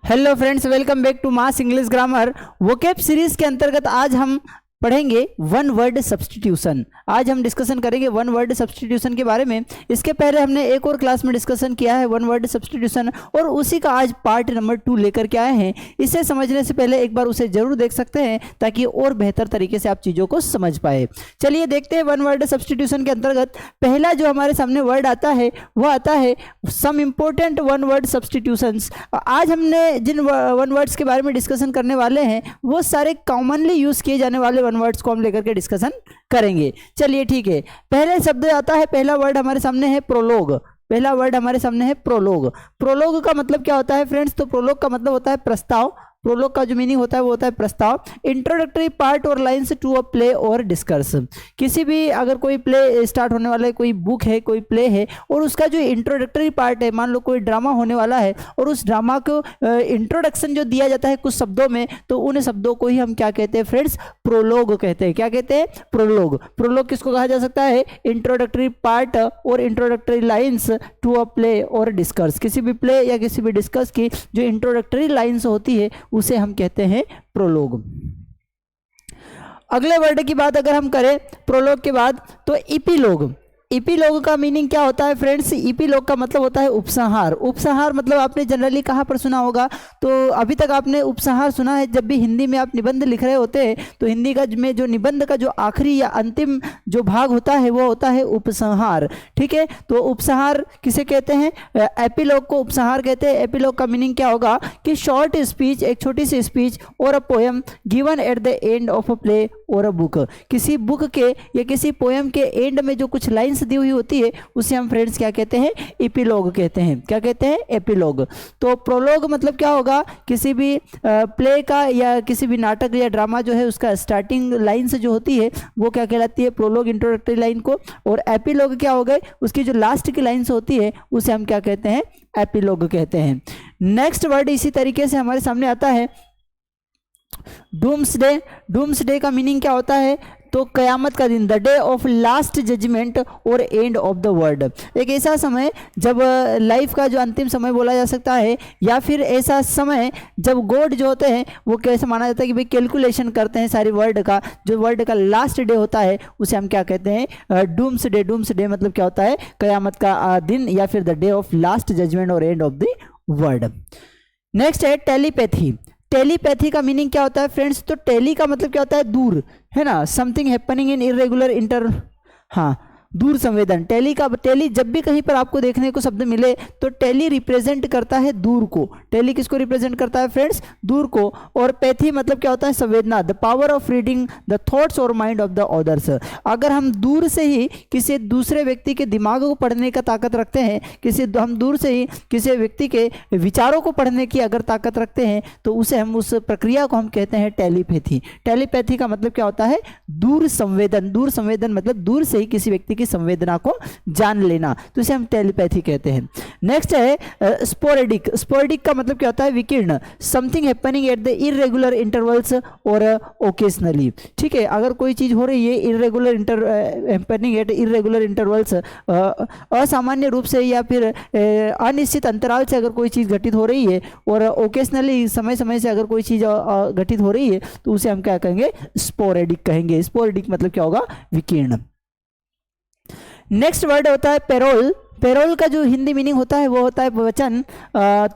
Hello friends, welcome back to mass English grammar vocab series के अंतर्गत आज हम पढ़ेंगे वन वर्ड सब्स्टिट्यूशन। आज हम डिस्कशन करेंगे वन वर्ड सब्स्टिट्यूशन के बारे में। इसके पहले हमने एक और क्लास में डिस्कशन किया है वन वर्ड सब्स्टिट्यूशन, और उसी का आज पार्ट नंबर 2 लेकर के आए हैं। इसे समझने से पहले एक बार उसे जरूर देख सकते हैं ताकि और बेहतर तरीके से आप चीज़ों को समझ पाए। चलिए देखते हैं वन वर्ड सब्स्टिट्यूशन के अंतर्गत पहला जो हमारे सामने वर्ड आता है वह आता है some important one word substitutions. आज हमने जिन वन वर्ड्स के बारे में डिस्कशन करने वाले हैं वो सारे कॉमनली यूज किए जाने वाले वर्ड्स को हम लेकर के डिस्कशन करेंगे। चलिए ठीक है, पहले शब्द आता है, पहला वर्ड हमारे सामने है प्रोलोग। पहला वर्ड हमारे सामने है प्रोलोग। प्रोलोग का मतलब क्या होता है फ्रेंड्स? तो प्रोलोग का मतलब होता है प्रस्ताव। प्रोलोग का जो मीनिंग होता है वो होता है प्रस्ताव। इंट्रोडक्टरी पार्ट और लाइन्स टू अ प्ले और डिस्कर्स। किसी भी अगर कोई प्ले स्टार्ट होने वाला है, कोई बुक है, कोई प्ले है, और उसका जो इंट्रोडक्टरी पार्ट है, मान लो कोई ड्रामा होने वाला है और उस ड्रामा को इंट्रोडक्शन जो दिया जाता है कुछ शब्दों में, तो उन शब्दों को ही हम क्या कहते हैं फ्रेंड्स? प्रोलोग कहते हैं। क्या कहते हैं? प्रोलोग। प्रोलोग किसको कहा जा सकता है? इंट्रोडक्टरी पार्ट और introductory lines to a play और डिस्कर्स। किसी भी प्ले या किसी भी डिस्कर्स की जो इंट्रोडक्टरी लाइन्स होती है उसे हम कहते हैं प्रोलोग। अगले वर्ड की बात अगर हम करें प्रोलोग के बाद, तो इपीलोग। इपीलोग का मीनिंग क्या होता है फ्रेंड्स? इपीलोग का मतलब होता है उपसंहार। उपसंहार मतलब आपने जनरली कहाँ पर सुना होगा? तो अभी तक आपने उपसंहार सुना है जब भी हिंदी में आप निबंध लिख रहे होते हैं, तो हिंदी का में जो निबंध का जो आखिरी या अंतिम जो भाग होता है वो होता है उपसंहार। ठीक है, तो उपसंहार किसे कहते हैं? एपीलोग को उपसंहार कहते हैं। एपीलोग का मीनिंग क्या होगा कि शॉर्ट स्पीच, एक छोटी सी स्पीच और a poem given at the end of a play और अ बुक। किसी बुक के या किसी पोएम के एंड में जो कुछ लाइन्स दी हुई होती है उसे हम फ्रेंड्स क्या कहते हैं? एपिलॉग कहते हैं। क्या कहते हैं? एपिलॉग। तो प्रोलॉग मतलब क्या होगा? किसी भी प्ले का या किसी भी नाटक या ड्रामा जो है उसका स्टार्टिंग लाइन्स जो होती है वो क्या कहलाती है? प्रोलॉग, इंट्रोडक्टरी लाइन को। और एपिलॉग क्या हो गए? उसकी जो लास्ट की लाइन्स होती है उसे हम क्या कहते हैं? एपिलॉग कहते हैं। नेक्स्ट वर्ड इसी तरीके से हमारे सामने आता है डूम्सडे। डूम्सडे का मीनिंग क्या होता है? तो कयामत का दिन, the day of last judgment और एंड ऑफ द वर्ल्ड। एक ऐसा समय जब लाइफ का जो अंतिम समय बोला जा सकता है, या फिर ऐसा समय जब गॉड जो होते हैं वो कैसे माना जाता है कि भाई कैलकुलेशन करते हैं सारी वर्ल्ड का, जो वर्ल्ड का लास्ट डे होता है उसे हम क्या कहते हैं? डूम्सडे। डूम्सडे मतलब क्या होता है? कयामत का दिन या फिर the day of last judgment और end of the world. Next है टेलीपैथी। टेलीपैथी का मीनिंग क्या होता है फ्रेंड्स? तो टेली का मतलब क्या होता है? दूर, है ना? Something happening in irregular inter, हाँ, दूर संवेदन। टेली जब भी कहीं पर आपको देखने को शब्द मिले तो टेली रिप्रेजेंट करता है दूर को। टेली किसको रिप्रेजेंट करता है फ्रेंड्स? दूर को। और पैथी मतलब क्या होता है? संवेदना, the power of reading the thoughts और माइंड ऑफ द अदर्स। अगर हम दूर से ही किसी दूसरे व्यक्ति के दिमाग को पढ़ने का ताकत रखते हैं, हम दूर से ही किसी व्यक्ति के विचारों को पढ़ने की अगर ताकत रखते हैं तो उसे हम, उस प्रक्रिया को हम कहते हैं टेलीपैथी। टेलीपैथी का मतलब क्या होता है? दूर संवेदन। दूर संवेदन मतलब दूर से ही किसी व्यक्ति संवेदना को जान लेना, तो इसे हम टेलीपैथी कहते हैं। नेक्स्ट है स्पोरेडिक। स्पोरेडिक का मतलब क्या होता है? विकीर्ण, something happening at the irregular intervals और ओकेजनली। ठीक है, अगर कोई चीज हो रही है irregular happening at irregular intervals, असामान्य रूप से या फिर अनिश्चित अंतराल से अगर कोई चीज घटित हो रही है, और ओकेजनली समय समय से अगर कोई चीज घटित हो रही है, तो उसे हम क्या कहेंगे? स्पोरेडिक कहेंगे। स्पोरेडिक मतलब क्या होगा? विकीर्ण। नेक्स्ट वर्ड होता है पेरोल। पेरोल का जो हिंदी मीनिंग होता है वो होता है वचन।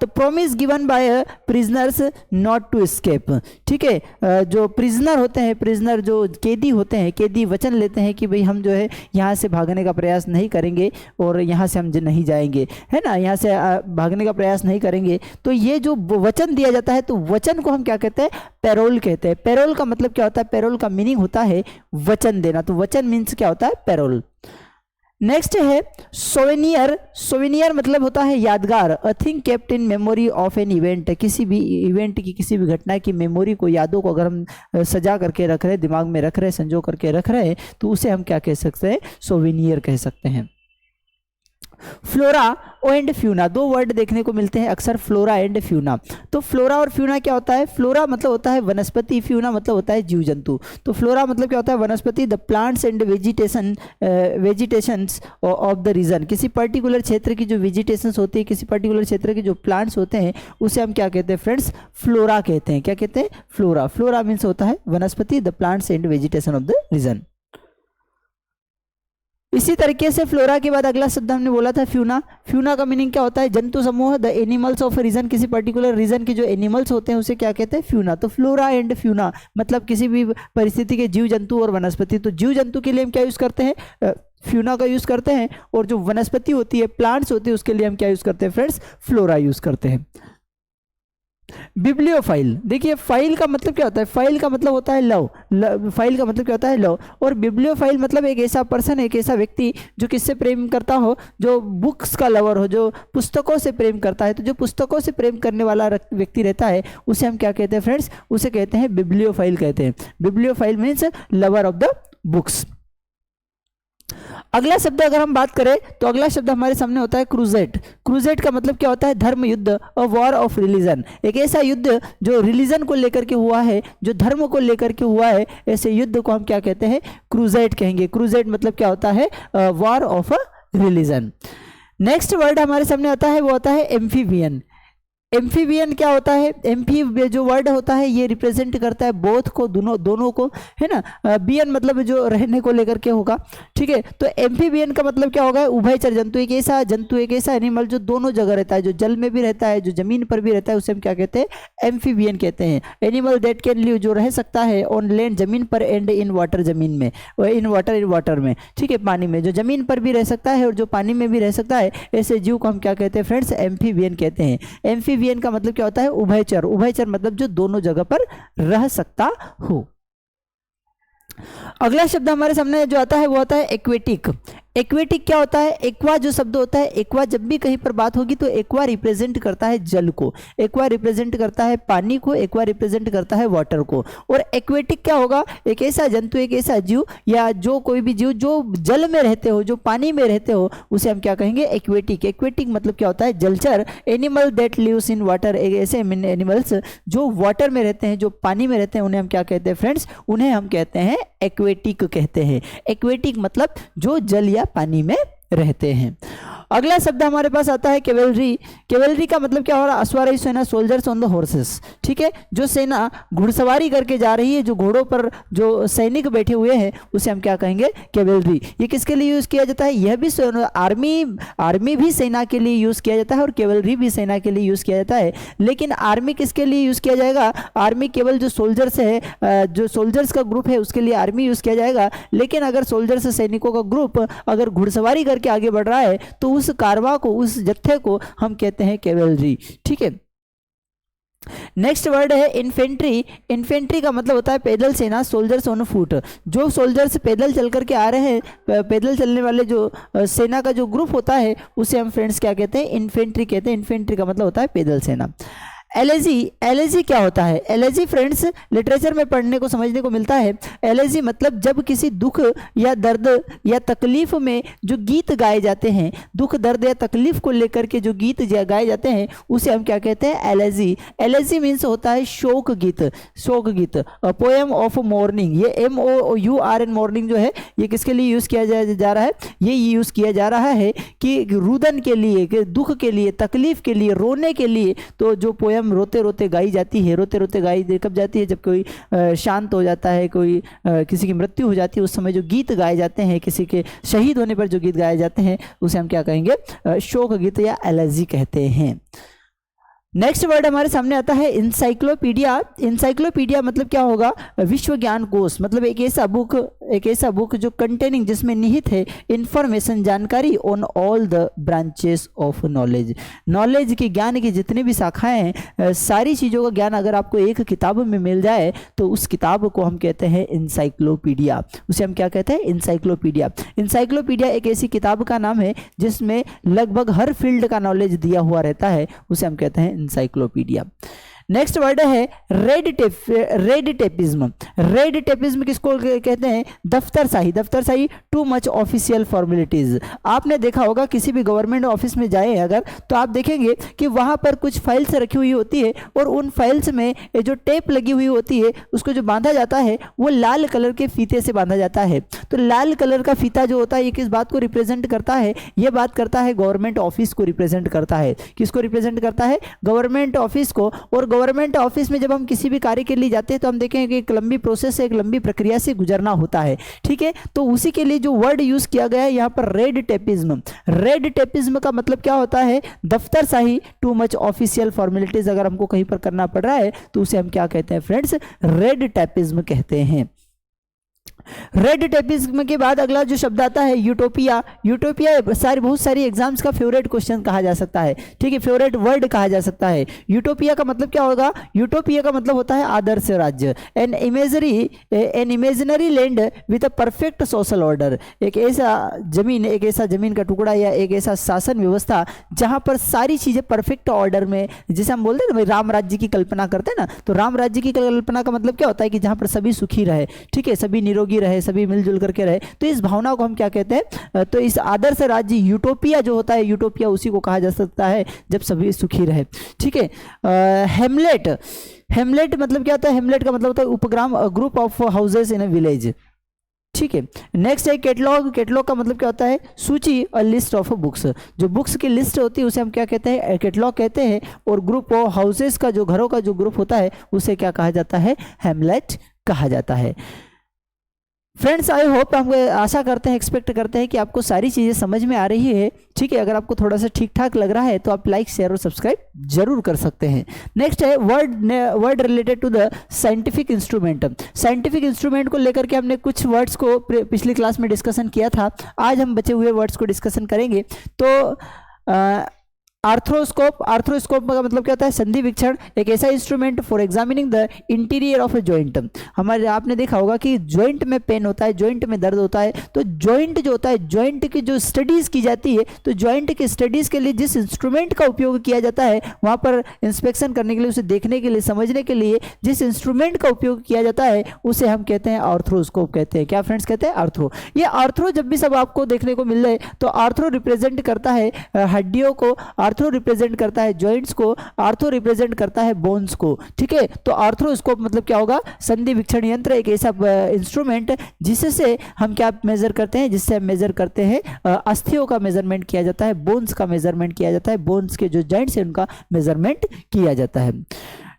तो promise given by prisoners not to escape. ठीक है, जो प्रिजनर होते हैं, प्रिजनर जो कैदी होते हैं, कैदी वचन लेते हैं कि भाई हम जो है यहाँ से भागने का प्रयास नहीं करेंगे और यहाँ से हम नहीं जाएंगे, है ना, यहाँ से भागने का प्रयास नहीं करेंगे। तो ये जो वचन दिया जाता है तो वचन को हम क्या कहते हैं? पेरोल कहते हैं। पेरोल का मतलब क्या होता है? पेरोल का मीनिंग होता है वचन देना। तो वचन मीन्स क्या होता है? पेरोल। नेक्स्ट है सोवेनियर। सोवेनियर मतलब होता है यादगार, a thing kept in memory of an event. किसी भी इवेंट की, किसी भी घटना की मेमोरी को, यादों को अगर हम सजा करके रख रहे, दिमाग में रख रहे, संजो करके रख रहे हैं, तो उसे हम क्या कह सकते हैं? सोवेनियर कह सकते हैं। फ्लोरा एंड फ्यूना, दो वर्ड देखने को मिलते हैं अक्सर, फ्लोरा एंड फ्यूना। तो फ्लोरा और फ्यूना क्या होता है? फ्लोरा मतलब होता है वनस्पति, फ्यूना मतलब होता है जीव जंतु। तो फ्लोरा मतलब क्या होता है? वनस्पति, the plants and vegetations of the region, किसी पर्टिकुलर क्षेत्र की जो वेजिटेशंस होती है, किसी पर्टिकुलर क्षेत्र के जो प्लांट्स होते हैं उसे हम क्या कहते हैं फ्रेंड्स? फ्लोरा कहते हैं। क्या कहते हैं? फ्लोरा। फ्लोरा मीन्स होता है वनस्पति, the plants and vegetation of the region. इसी तरीके से फ्लोरा के बाद अगला शब्द हमने बोला था फ्यूना। फ्यूना का मीनिंग क्या होता है? जंतु समूह, द एनिमल्स ऑफ रीजन, किसी पर्टिकुलर रीजन के जो एनिमल्स होते हैं उसे क्या कहते हैं? फ्यूना। तो फ्लोरा एंड फ्यूना मतलब किसी भी परिस्थिति के जीव जंतु और वनस्पति। तो जीव जंतु के लिए हम क्या यूज करते हैं? फ्यूना का यूज करते हैं, और जो वनस्पति होती है, प्लांट्स होती है, उसके लिए हम क्या यूज करते हैं फ्रेंड्स? फ्लोरा यूज करते हैं। बिब्लियोफाइल, देखिए फाइल का मतलब क्या होता है? फाइल का मतलब होता है लव, फाइल का मतलब क्या होता है? लव। और बिब्लियोफाइल मतलब एक ऐसा पर्सन, एक ऐसा व्यक्ति जो किससे प्रेम करता हो? जो बुक्स का लवर हो, जो पुस्तकों से प्रेम करता है। तो जो पुस्तकों से प्रेम करने वाला व्यक्ति रहता है उसे हम क्या कहते हैं फ्रेंड्स? उसे कहते हैं बिब्लियोफाइल कहते हैं। Bibliophile means lover of the books. अगला शब्द अगर हम बात करें तो अगला शब्द हमारे सामने होता है क्रूजेट। क्रूजेट का मतलब क्या होता है? धर्म युद्ध, अ वॉर ऑफ रिलीजन, एक ऐसा युद्ध जो रिलीजन को लेकर के हुआ है, जो धर्म को लेकर के हुआ है, ऐसे युद्ध को हम क्या कहते हैं? क्रूजेट कहेंगे। क्रूजेट मतलब क्या होता है? War of religion. Next word हमारे सामने आता है वो होता है एम्फीबियन। एम्फीबियन क्या होता है? एम्फी जो वर्ड होता है ये रिप्रेजेंट करता है बोथ को, दोनों को, है ना। बियन मतलब जो रहने को लेकर के होगा, ठीक है। तो एम्फीबियन का मतलब क्या होगा? उभयचर जंतु, एक ऐसा जंतु, एक ऐसा एनिमल जो दोनों जगह रहता है, जो जल में भी रहता है, जो जमीन पर भी रहता है, उसे हम क्या कहते हैं? एम्फीबियन कहते हैं। एनिमल दैट कैन लिव, जो रह सकता है ऑन लैंड, जमीन पर, एंड इन वाटर, जमीन में, इन वाटर में, ठीक है, पानी में, जो जमीन पर भी रह सकता है और जो पानी में भी रह सकता है, ऐसे जीव को हम क्या कहते हैं फ्रेंड्स? एम्फीबियन कहते हैं। एम्फीबियन का मतलब क्या होता है? उभयचर। उभयचर मतलब जो दोनों जगह पर रह सकता हो। अगला शब्द हमारे सामने जो आता है वो आता है एक्वेटिक। एक्वेटिक क्या होता है? एक्वा जो शब्द होता है, एक्वा जब भी कहीं पर बात होगी तो एक्वा रिप्रेजेंट करता है जल को, एक्वा रिप्रेजेंट करता है पानी को, एक्वा रिप्रेजेंट करता है वाटर को। और एक्वेटिक क्या होगा? एक ऐसा जंतु, एक ऐसा जीव, या जो कोई भी जीव जो जल में रहते हो, जो पानी में रहते हो, उसे हम क्या कहेंगे? एक्वेटिक। एक्वेटिक मतलब क्या होता है? जलचर। Animal that lives in water, एक ऐसे एनिमल्स जो वाटर में रहते हैं, जो पानी में रहते हैं, उन्हें हम क्या कहते हैं फ्रेंड्स? उन्हें हम कहते हैं एक्वेटिक कहते हैं। एक्वेटिक मतलब जो जल या पानी में रहते हैं। अगला शब्द हमारे पास आता है केवलरी। केवलरी का मतलब क्या हो रहा है? अश्वारोही सेना, सोल्जर्स ऑन द हॉर्सेस, ठीक है। जो सेना घुड़सवारी करके जा रही है, जो घोड़ों पर जो सैनिक बैठे हुए हैं, उसे हम क्या कहेंगे? केवलरी। ये किसके लिए यूज किया जाता है? यह भी आर्मी भी सेना के लिए यूज किया जाता है और केवलरी भी सेना के लिए यूज किया जाता है। लेकिन आर्मी किसके लिए यूज किया जाएगा? आर्मी केवल जो सोल्जर्स है, जो सोल्जर्स का ग्रुप है, उसके लिए आर्मी यूज किया जाएगा। लेकिन अगर सोल्जर्स, सैनिकों का ग्रुप अगर घुड़सवारी करके आगे बढ़ रहा है तो उस कारवा को, उस जत्थे को हम कहते हैं केवलरी, ठीक है। नेक्स्ट वर्ड है इन्फेंट्री। इन्फेंट्री का मतलब होता है पैदल सेना, सोल्जर्स ऑन फुट। जो सोल्जर्स पैदल चल करके आ रहे हैं, पैदल चलने वाले जो सेना का जो ग्रुप होता है, उसे हम फ्रेंड्स क्या कहते हैं? इन्फेंट्री कहते हैं। इन्फेंट्री का मतलब होता है पैदल सेना। एलेजी, एलेजी क्या होता है? एलेजी फ्रेंड्स लिटरेचर में पढ़ने को, समझने को मिलता है। एलेजी मतलब जब किसी दुख या दर्द या तकलीफ में जो गीत गाए जाते हैं, दुख दर्द या तकलीफ को लेकर के जो गीत गाए जाते हैं, उसे हम क्या कहते हैं? एलेजी। एलेजी मीन्स होता है शोक गीत, शोक गीत। पोएम ऑफ मॉर्निंग, ये MOURN मॉर्निंग जो है, ये किसके लिए यूज किया जा रहा है? ये यूज किया जा रहा है कि रुदन के लिए, कि दुख के लिए, तकलीफ के लिए, रोने के लिए। तो जो पोएम रोते रोते गाई जाती है, रोते रोते गाई कब जाती है? जब कोई शांत हो जाता है, कोई किसी की मृत्यु हो जाती है, उस समय जो गीत गाए जाते हैं, किसी के शहीद होने पर जो गीत गाए जाते हैं, उसे हम क्या कहेंगे? शोक गीत या एलेजी कहते हैं। नेक्स्ट वर्ड हमारे सामने आता है इंसाइक्लोपीडिया। इंसाइक्लोपीडिया मतलब क्या होगा? विश्व ज्ञान कोश, मतलब एक ऐसा बुक जो कंटेनिंग, जिसमें निहित है इंफॉर्मेशन, जानकारी on all the branches of knowledge. Knowledge की, ज्ञान की जितनी भी शाखाएं हैं, सारी चीज़ों का ज्ञान अगर आपको एक किताब में मिल जाए तो उस किताब को हम कहते हैं इंसाइक्लोपीडिया। उसे हम क्या कहते हैं? इंसाइक्लोपीडिया। इंसाइक्लोपीडिया एक ऐसी किताब का नाम है जिसमें लगभग हर फील्ड का नॉलेज दिया हुआ रहता है, उसे हम कहते हैं इंसाइक्लोपीडिया। नेक्स्ट वर्ड है रेड टेपिज्म। रेड टेपिज्म किसको कहते हैं? दफ्तरशाही। दफ्तरशाही, टू मच ऑफिशियल फॉर्मेलिटीज। आपने देखा होगा किसी भी गवर्नमेंट ऑफिस में जाए अगर, तो आप देखेंगे कि वहां पर कुछ फाइल्स रखी हुई होती है और उन फाइल्स में ये जो टेप लगी हुई होती है उसको जो बांधा जाता है वो लाल कलर के फीते से बांधा जाता है। तो लाल कलर का फीता जो होता है ये किस बात को रिप्रेजेंट करता है? ये बात करता है गवर्नमेंट ऑफिस को रिप्रेजेंट करता है। किसको रिप्रेजेंट करता है? गवर्नमेंट ऑफिस को। और गवर्नमेंट ऑफिस में जब हम किसी भी कार्य के लिए जाते हैं तो हम देखेंगे कि एक लंबी प्रोसेस से, एक लंबी प्रक्रिया से गुजरना होता है, ठीक है। तो उसी के लिए जो वर्ड यूज किया गया है यहाँ पर रेड टेपिज्म। रेड टेपिज्म का मतलब क्या होता है? दफ्तरशाही, टू मच ऑफिशियल फॉर्मेलिटीज। अगर हमको कहीं पर करना पड़ रहा है तो उसे हम क्या कहते हैं फ्रेंड्स? रेड टेपिज्म कहते हैं। रेड टेपिज्म के बाद अगला जो शब्द आता है यूटोपिया। यूटोपिया बहुत सारी एग्जाम्स का फेवरेट क्वेश्चन कहा जा सकता है, ठीक है, फेवरेट वर्ड कहा जा सकता है। यूटोपिया का मतलब क्या होगा? यूटोपिया का मतलब होता है आदर्श राज्य। An imaginary land with a perfect social order. एक ऐसा जमीन का टुकड़ा या एक ऐसा शासन व्यवस्था जहां पर सारी चीजें परफेक्ट ऑर्डर में, जैसे हम बोलते हैं ना राम राज्य की कल्पना करते हैं ना, तो राम राज्य की कल्पना का मतलब क्या होता है? कि जहां पर सभी सुखी रहे, ठीक है, सभी निरोगी रहे, सभी मिलजुल करके रहे। तो इस भावना को हम क्या कहते हैं? तो इस आदर्श राज्य यूटोपिया जो होता है, यूटोपिया उसी को कहा जा सकता है जब सभी सुखी रहे, ठीक है। हेमलेट। हेमलेट मतलब क्या होता है? हेमलेट का मतलब होता है उपग्राम, group of houses in a village, ठीक है। नेक्स्ट है कैटलॉग। कैटलॉग का मतलब क्या होता है? सूची और लिस्ट ऑफ बुक्स। जो बुक्स की लिस्ट होती है उसे हम क्या कहते हैं? कैटलॉग कहते हैं। और ग्रुप ऑफ हाउसेस का, जो घरों का जो ग्रुप होता है, उसे क्या कहा जाता है? हेमलेट कहा जाता है। फ्रेंड्स, आई होप, हम आशा करते हैं, एक्सपेक्ट करते हैं कि आपको सारी चीज़ें समझ में आ रही है, ठीक है। अगर आपको थोड़ा सा ठीक ठाक लग रहा है तो आप लाइक, शेयर और सब्सक्राइब जरूर कर सकते हैं। नेक्स्ट है word related to the scientific instrument. Scientific instrument को लेकर के हमने कुछ वर्ड्स को पिछली क्लास में डिस्कशन किया था। आज हम बचे हुए वर्ड्स को डिस्कशन करेंगे। तो आर्थ्रोस्कोप। आर्थ्रोस्कोप का मतलब क्या होता है? संधि वीक्षण। एक ऐसा instrument for examining the interior of a joint. हमारे आपने देखा होगा कि जॉइंट में पेन होता है, जॉइंट में दर्द होता है, तो जॉइंट जो होता है, जॉइंट की जो स्टडीज की जाती है, तो जॉइंट की स्टडीज के लिए जिस इंस्ट्रूमेंट का उपयोग किया जाता है, वहां पर इंस्पेक्शन करने के लिए, उसे देखने के लिए, समझने के लिए जिस इंस्ट्रूमेंट का उपयोग किया जाता है उसे हम कहते हैं आर्थ्रोस्कोप कहते हैं। क्या फ्रेंड्स कहते हैं? आर्थ्रो। ये आर्थ्रो जब भी सब आपको देखने को मिल रहे तो आर्थ्रो रिप्रेजेंट करता है हड्डियों को, आर्थ्रो रिप्रेजेंट करता है जॉइंट्स को, आर्थ्रो रिप्रेजेंट करता है बोन्स को, ठीक है। तो आर्थ्रोस्कोप मतलब क्या होगा? संधि वीक्षण यंत्र, एक ऐसा इंस्ट्रूमेंट जिससे हम क्या मेजर करते हैं? जिससे हम मेजर करते हैं अस्थियों का मेजरमेंट किया जाता है, बोन्स का मेजरमेंट किया जाता है, बोन्स के जो जॉइंट्स हैं उनका मेजरमेंट किया जाता है।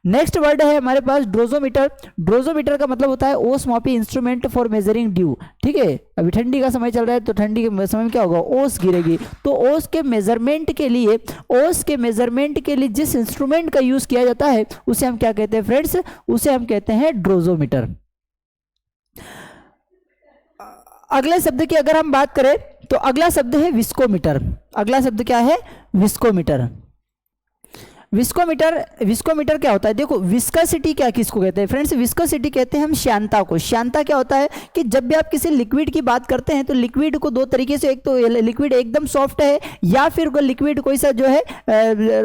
नेक्स्ट वर्ड है हमारे पास ड्रोजोमीटर। ड्रोजोमीटर का मतलब होता है ओस मापी इंस्ट्रूमेंट फॉर मेजरिंग ड्यू, ठीक है। अभी ठंडी का समय चल रहा है तो ठंडी के समय में क्या होगा? ओस गिरेगी। तो ओस के मेजरमेंट के लिए जिस इंस्ट्रूमेंट का यूज किया जाता है उसे हम क्या कहते हैं फ्रेंड्स? उसे हम कहते हैं ड्रोजोमीटर। अगले शब्द की अगर हम बात करें तो अगला शब्द है विस्कोमीटर। अगला शब्द क्या है? विस्कोमीटर। विस्कोमीटर क्या होता है? देखो, विस्कोसिटी क्या किसको कहते हैं फ्रेंड्स? विस्कोसिटी कहते हैं हम श्यानता को। श्यानता क्या होता है कि जब भी आप किसी लिक्विड की बात करते हैं तो लिक्विड को दो तरीके से, एक तो लिक्विड एकदम सॉफ्ट है या फिर लिक्विड कोई सा जो है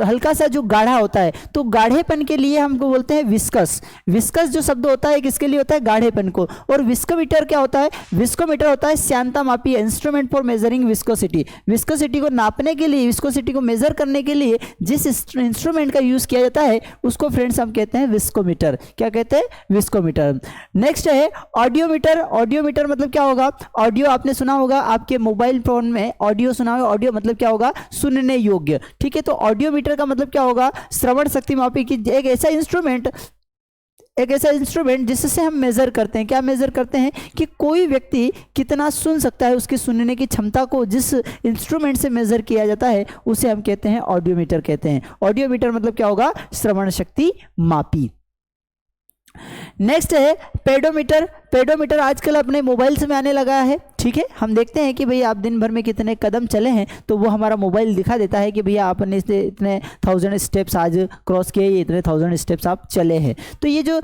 हल्का सा जो गाढ़ा होता है, तो गाढ़ेपन के लिए हमको बोलते हैं विस्कस। विस्कस जो शब्द होता है किसके लिए होता है? गाढ़ेपन को। और विस्कोमीटर क्या होता है? विस्कोमीटर होता है श्यानता मापी instrument for measuring viscosity. Viscosity को नापने के लिए, विस्कोसिटी को मेजर करने के लिए जिस इंस्ट्रूमेंट का यूज किया जाता है उसको फ्रेंड्स हम कहते हैं विस्कोमीटर। क्या कहते हैं? विस्कोमीटर। नेक्स्ट है ऑडियोमीटर। ऑडियोमीटर मतलब क्या होगा? ऑडियो आपने सुना होगा, आपके मोबाइल फोन में ऑडियो सुना होगा। ऑडियो मतलब क्या होगा? सुनने योग्य, ठीक है। तो ऑडियोमीटर का मतलब क्या होगा? श्रवण शक्ति मापी की एक ऐसा इंस्ट्रूमेंट जिससे हम मेजर करते हैं। क्या मेजर करते हैं? कि कोई व्यक्ति कितना सुन सकता है, उसकी सुनने की क्षमता को जिस इंस्ट्रूमेंट से मेजर किया जाता है उसे हम कहते हैं ऑडियोमीटर कहते हैं। ऑडियोमीटर मतलब क्या होगा? श्रवण शक्ति मापी। नेक्स्ट है पेडोमीटर। पेडोमीटर आजकल अपने मोबाइल्स में आने लगा है, ठीक है, हम देखते हैं कि भैया आप दिन भर में कितने कदम चले हैं, तो वो हमारा मोबाइल दिखा देता है कि भैया आपने इतने 1000 स्टेप्स आज क्रॉस किए, ये इतने 1000 स्टेप्स आप चले हैं। तो ये जो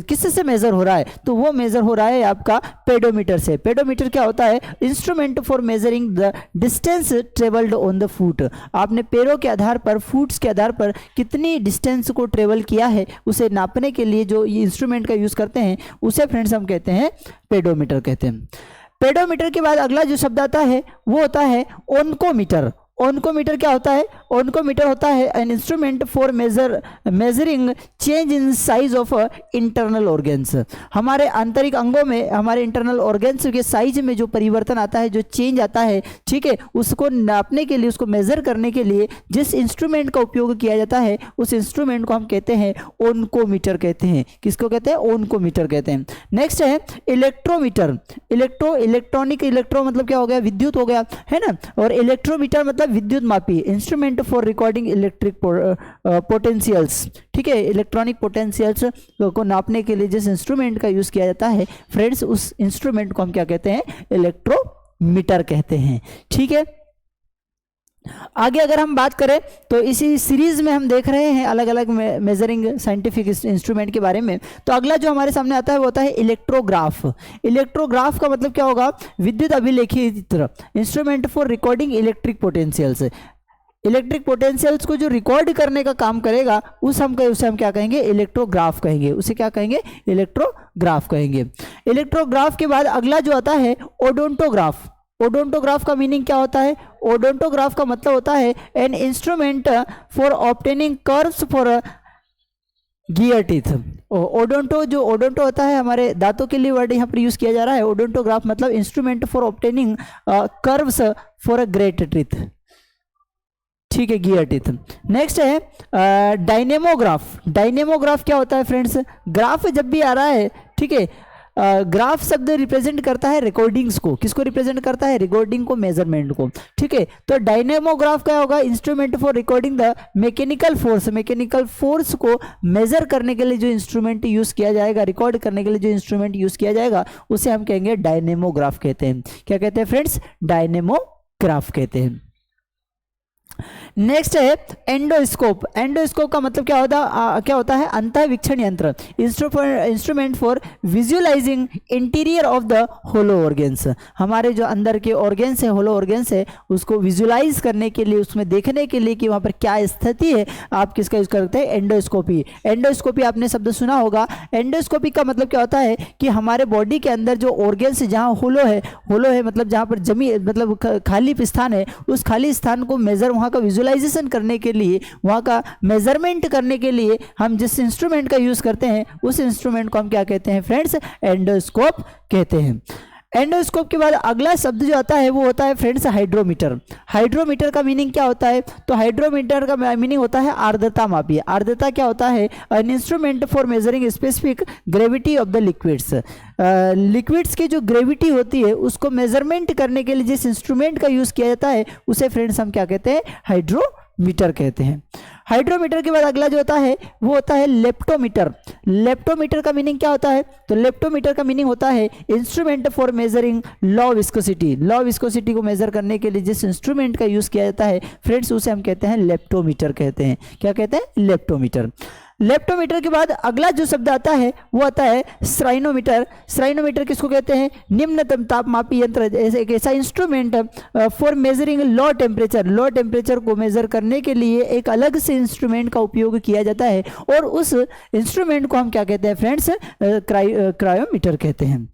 किससे मेज़र हो रहा है, तो वो मेज़र हो रहा है आपका पेडोमीटर से। पेडोमीटर क्या होता है, instrument for measuring the distance travelled on the foot. आपने पैरों के आधार पर, फुट्स के आधार पर कितनी डिस्टेंस को ट्रेवल किया है, उसे नापने के लिए जो ये इंस्ट्रूमेंट का यूज़ करते हैं, उसे फ्रेंड्स हम कहते हैं पेडोमीटर कहते हैं। पेडोमीटर के बाद अगला जो शब्द आता है वो होता है ओनकोमीटर। ओनकोमीटर क्या होता है, ओनकोमीटर होता है an instrument for measuring change in size of internal organs. हमारे आंतरिक अंगों में, हमारे इंटरनल ऑर्गेन्स के साइज में जो परिवर्तन आता है, जो चेंज आता है, ठीक है, उसको नापने के लिए, उसको मेजर करने के लिए जिस इंस्ट्रूमेंट का उपयोग किया जाता है, उस इंस्ट्रूमेंट को हम कहते हैं ओनकोमीटर कहते हैं। किसको कहते हैं, ओनकोमीटर कहते हैं। नेक्स्ट है इलेक्ट्रोमीटर। इलेक्ट्रॉनिक, इलेक्ट्रो मतलब क्या हो गया, विद्युत हो गया, है ना, और इलेक्ट्रोमीटर मतलब विद्युत मापी, instrument for recording electric potentials. ठीक है, इलेक्ट्रॉनिक पोटेंशियल्स को नापने के लिए जिस इंस्ट्रूमेंट का यूज किया जाता है फ्रेंड्स, उस इंस्ट्रूमेंट को हम क्या कहते हैं, इलेक्ट्रोमीटर कहते हैं। ठीक है, आगे अगर हम बात करें तो इसी सीरीज में हम देख रहे हैं अलग अलग मेजरिंग साइंटिफिक इंस्ट्रूमेंट के बारे में। तो अगला जो हमारे सामने आता है वो होता है इलेक्ट्रोग्राफ। इलेक्ट्रोग्राफ का मतलब क्या होगा, विद्युत अभिलेखी चित्र, instrument for recording electric potentials. Electric potentials को जो रिकॉर्ड करने का काम करेगा उसे हम क्या कहेंगे, इलेक्ट्रोग्राफ कहेंगे। उसे क्या कहेंगे, इलेक्ट्रोग्राफ कहेंगे। इलेक्ट्रोग्राफ के बाद अगला जो आता है ओडोंटोग्राफ। ओडोंटोग्राफ का मीनिंग क्या होता है, ओडोंटोग्राफ का मतलब होता है an instrument for obtaining curves for gear teeth. Odonto, जो ओडोंटो होता है हमारे दांतों के लिए वर्ड यहाँ पर यूज किया जा रहा है। ओडोंटोग्राफ मतलब instrument for obtaining curves for a great teeth. ठीक है, गियर टीथ। नेक्स्ट है डायनेमोग्राफ। डायनेमोग्राफ क्या होता है फ्रेंड्स, ग्राफ जब भी आ रहा है, ठीक है, ग्राफ शब्द रिप्रेजेंट करता है रिकॉर्डिंग्स को। किसको रिप्रेजेंट करता है, रिकॉर्डिंग को, मेजरमेंट को। ठीक है, तो डायनेमोग्राफ क्या होगा, instrument for recording the mechanical force. Mechanical force को मेजर करने के लिए जो इंस्ट्रूमेंट यूज किया जाएगा, रिकॉर्ड करने के लिए जो इंस्ट्रूमेंट यूज किया जाएगा, उसे हम कहेंगे डायनेमोग्राफ कहते हैं। क्या कहते हैं फ्रेंड्स, डायनेमोग्राफ कहते हैं। नेक्स्ट है एंडोस्कोप। एंडोस्कोप का मतलब क्या होता है, अंतःवीक्षण यंत्र, instrument for visualising interior of the hollow organs. हमारे जो अंदर के ऑर्गेन्स है, होलो ऑर्गेन्स है, उसको विजुअलाइज करने के लिए, उसमें देखने के लिए कि वहाँ पर क्या स्थिति है, आप किसका यूज करते हैं, एंडोस्कोपी। एंडोस्कोपी आपने शब्द सुना होगा। एंडोस्कोपी का मतलब क्या होता है कि हमारे बॉडी के अंदर जो ऑर्गेन्स, जहाँ होलो है मतलब जहाँ पर जमी मतलब खाली स्थान है, उस खाली स्थान को मेजर, वहाँ का विजुअलाइजेशन करने के लिए, वहाँ का मेजरमेंट करने के लिए हम जिस इंस्ट्रूमेंट का यूज करते हैं, उस इंस्ट्रूमेंट को हम क्या कहते हैं फ्रेंड्स, एंडोस्कोप कहते हैं। एंडोस्कोप के बाद अगला शब्द जो आता है वो होता है फ्रेंड्स हाइड्रोमीटर। हाइड्रोमीटर का मीनिंग क्या होता है, तो हाइड्रोमीटर का मीनिंग होता है आर्द्रता मापी। आर्द्रता क्या होता है, an instrument for measuring specific gravity of the liquids. Liquids की जो ग्रेविटी होती है उसको मेजरमेंट करने के लिए जिस इंस्ट्रूमेंट का यूज किया जाता है, उसे फ्रेंड्स हम क्या कहते हैं, हाइड्रोमीटर कहते हैं। हाइड्रोमीटर के बाद अगला जो होता है वो होता है लेप्टोमीटर। लेप्टोमीटर का मीनिंग क्या होता है, तो लेप्टोमीटर का मीनिंग होता है instrument for measuring law viscosity. Law viscosity को मेजर करने के लिए जिस इंस्ट्रूमेंट का यूज किया जाता है फ्रेंड्स, उसे हम कहते हैं लेप्टोमीटर कहते हैं। क्या कहते हैं, लेप्टोमीटर। लेप्टोमीटर के बाद अगला जो शब्द आता है वो आता है श्राइनोमीटर। श्राइनोमीटर किसको कहते हैं, निम्नतम तापमापी यंत्र, एक ऐसा instrument for measuring low temperature. Low temperature को मेजर करने के लिए एक अलग से इंस्ट्रूमेंट का उपयोग किया जाता है, और उस इंस्ट्रूमेंट को हम क्या कहते हैं फ्रेंड्स, क्रायोमीटर कहते हैं।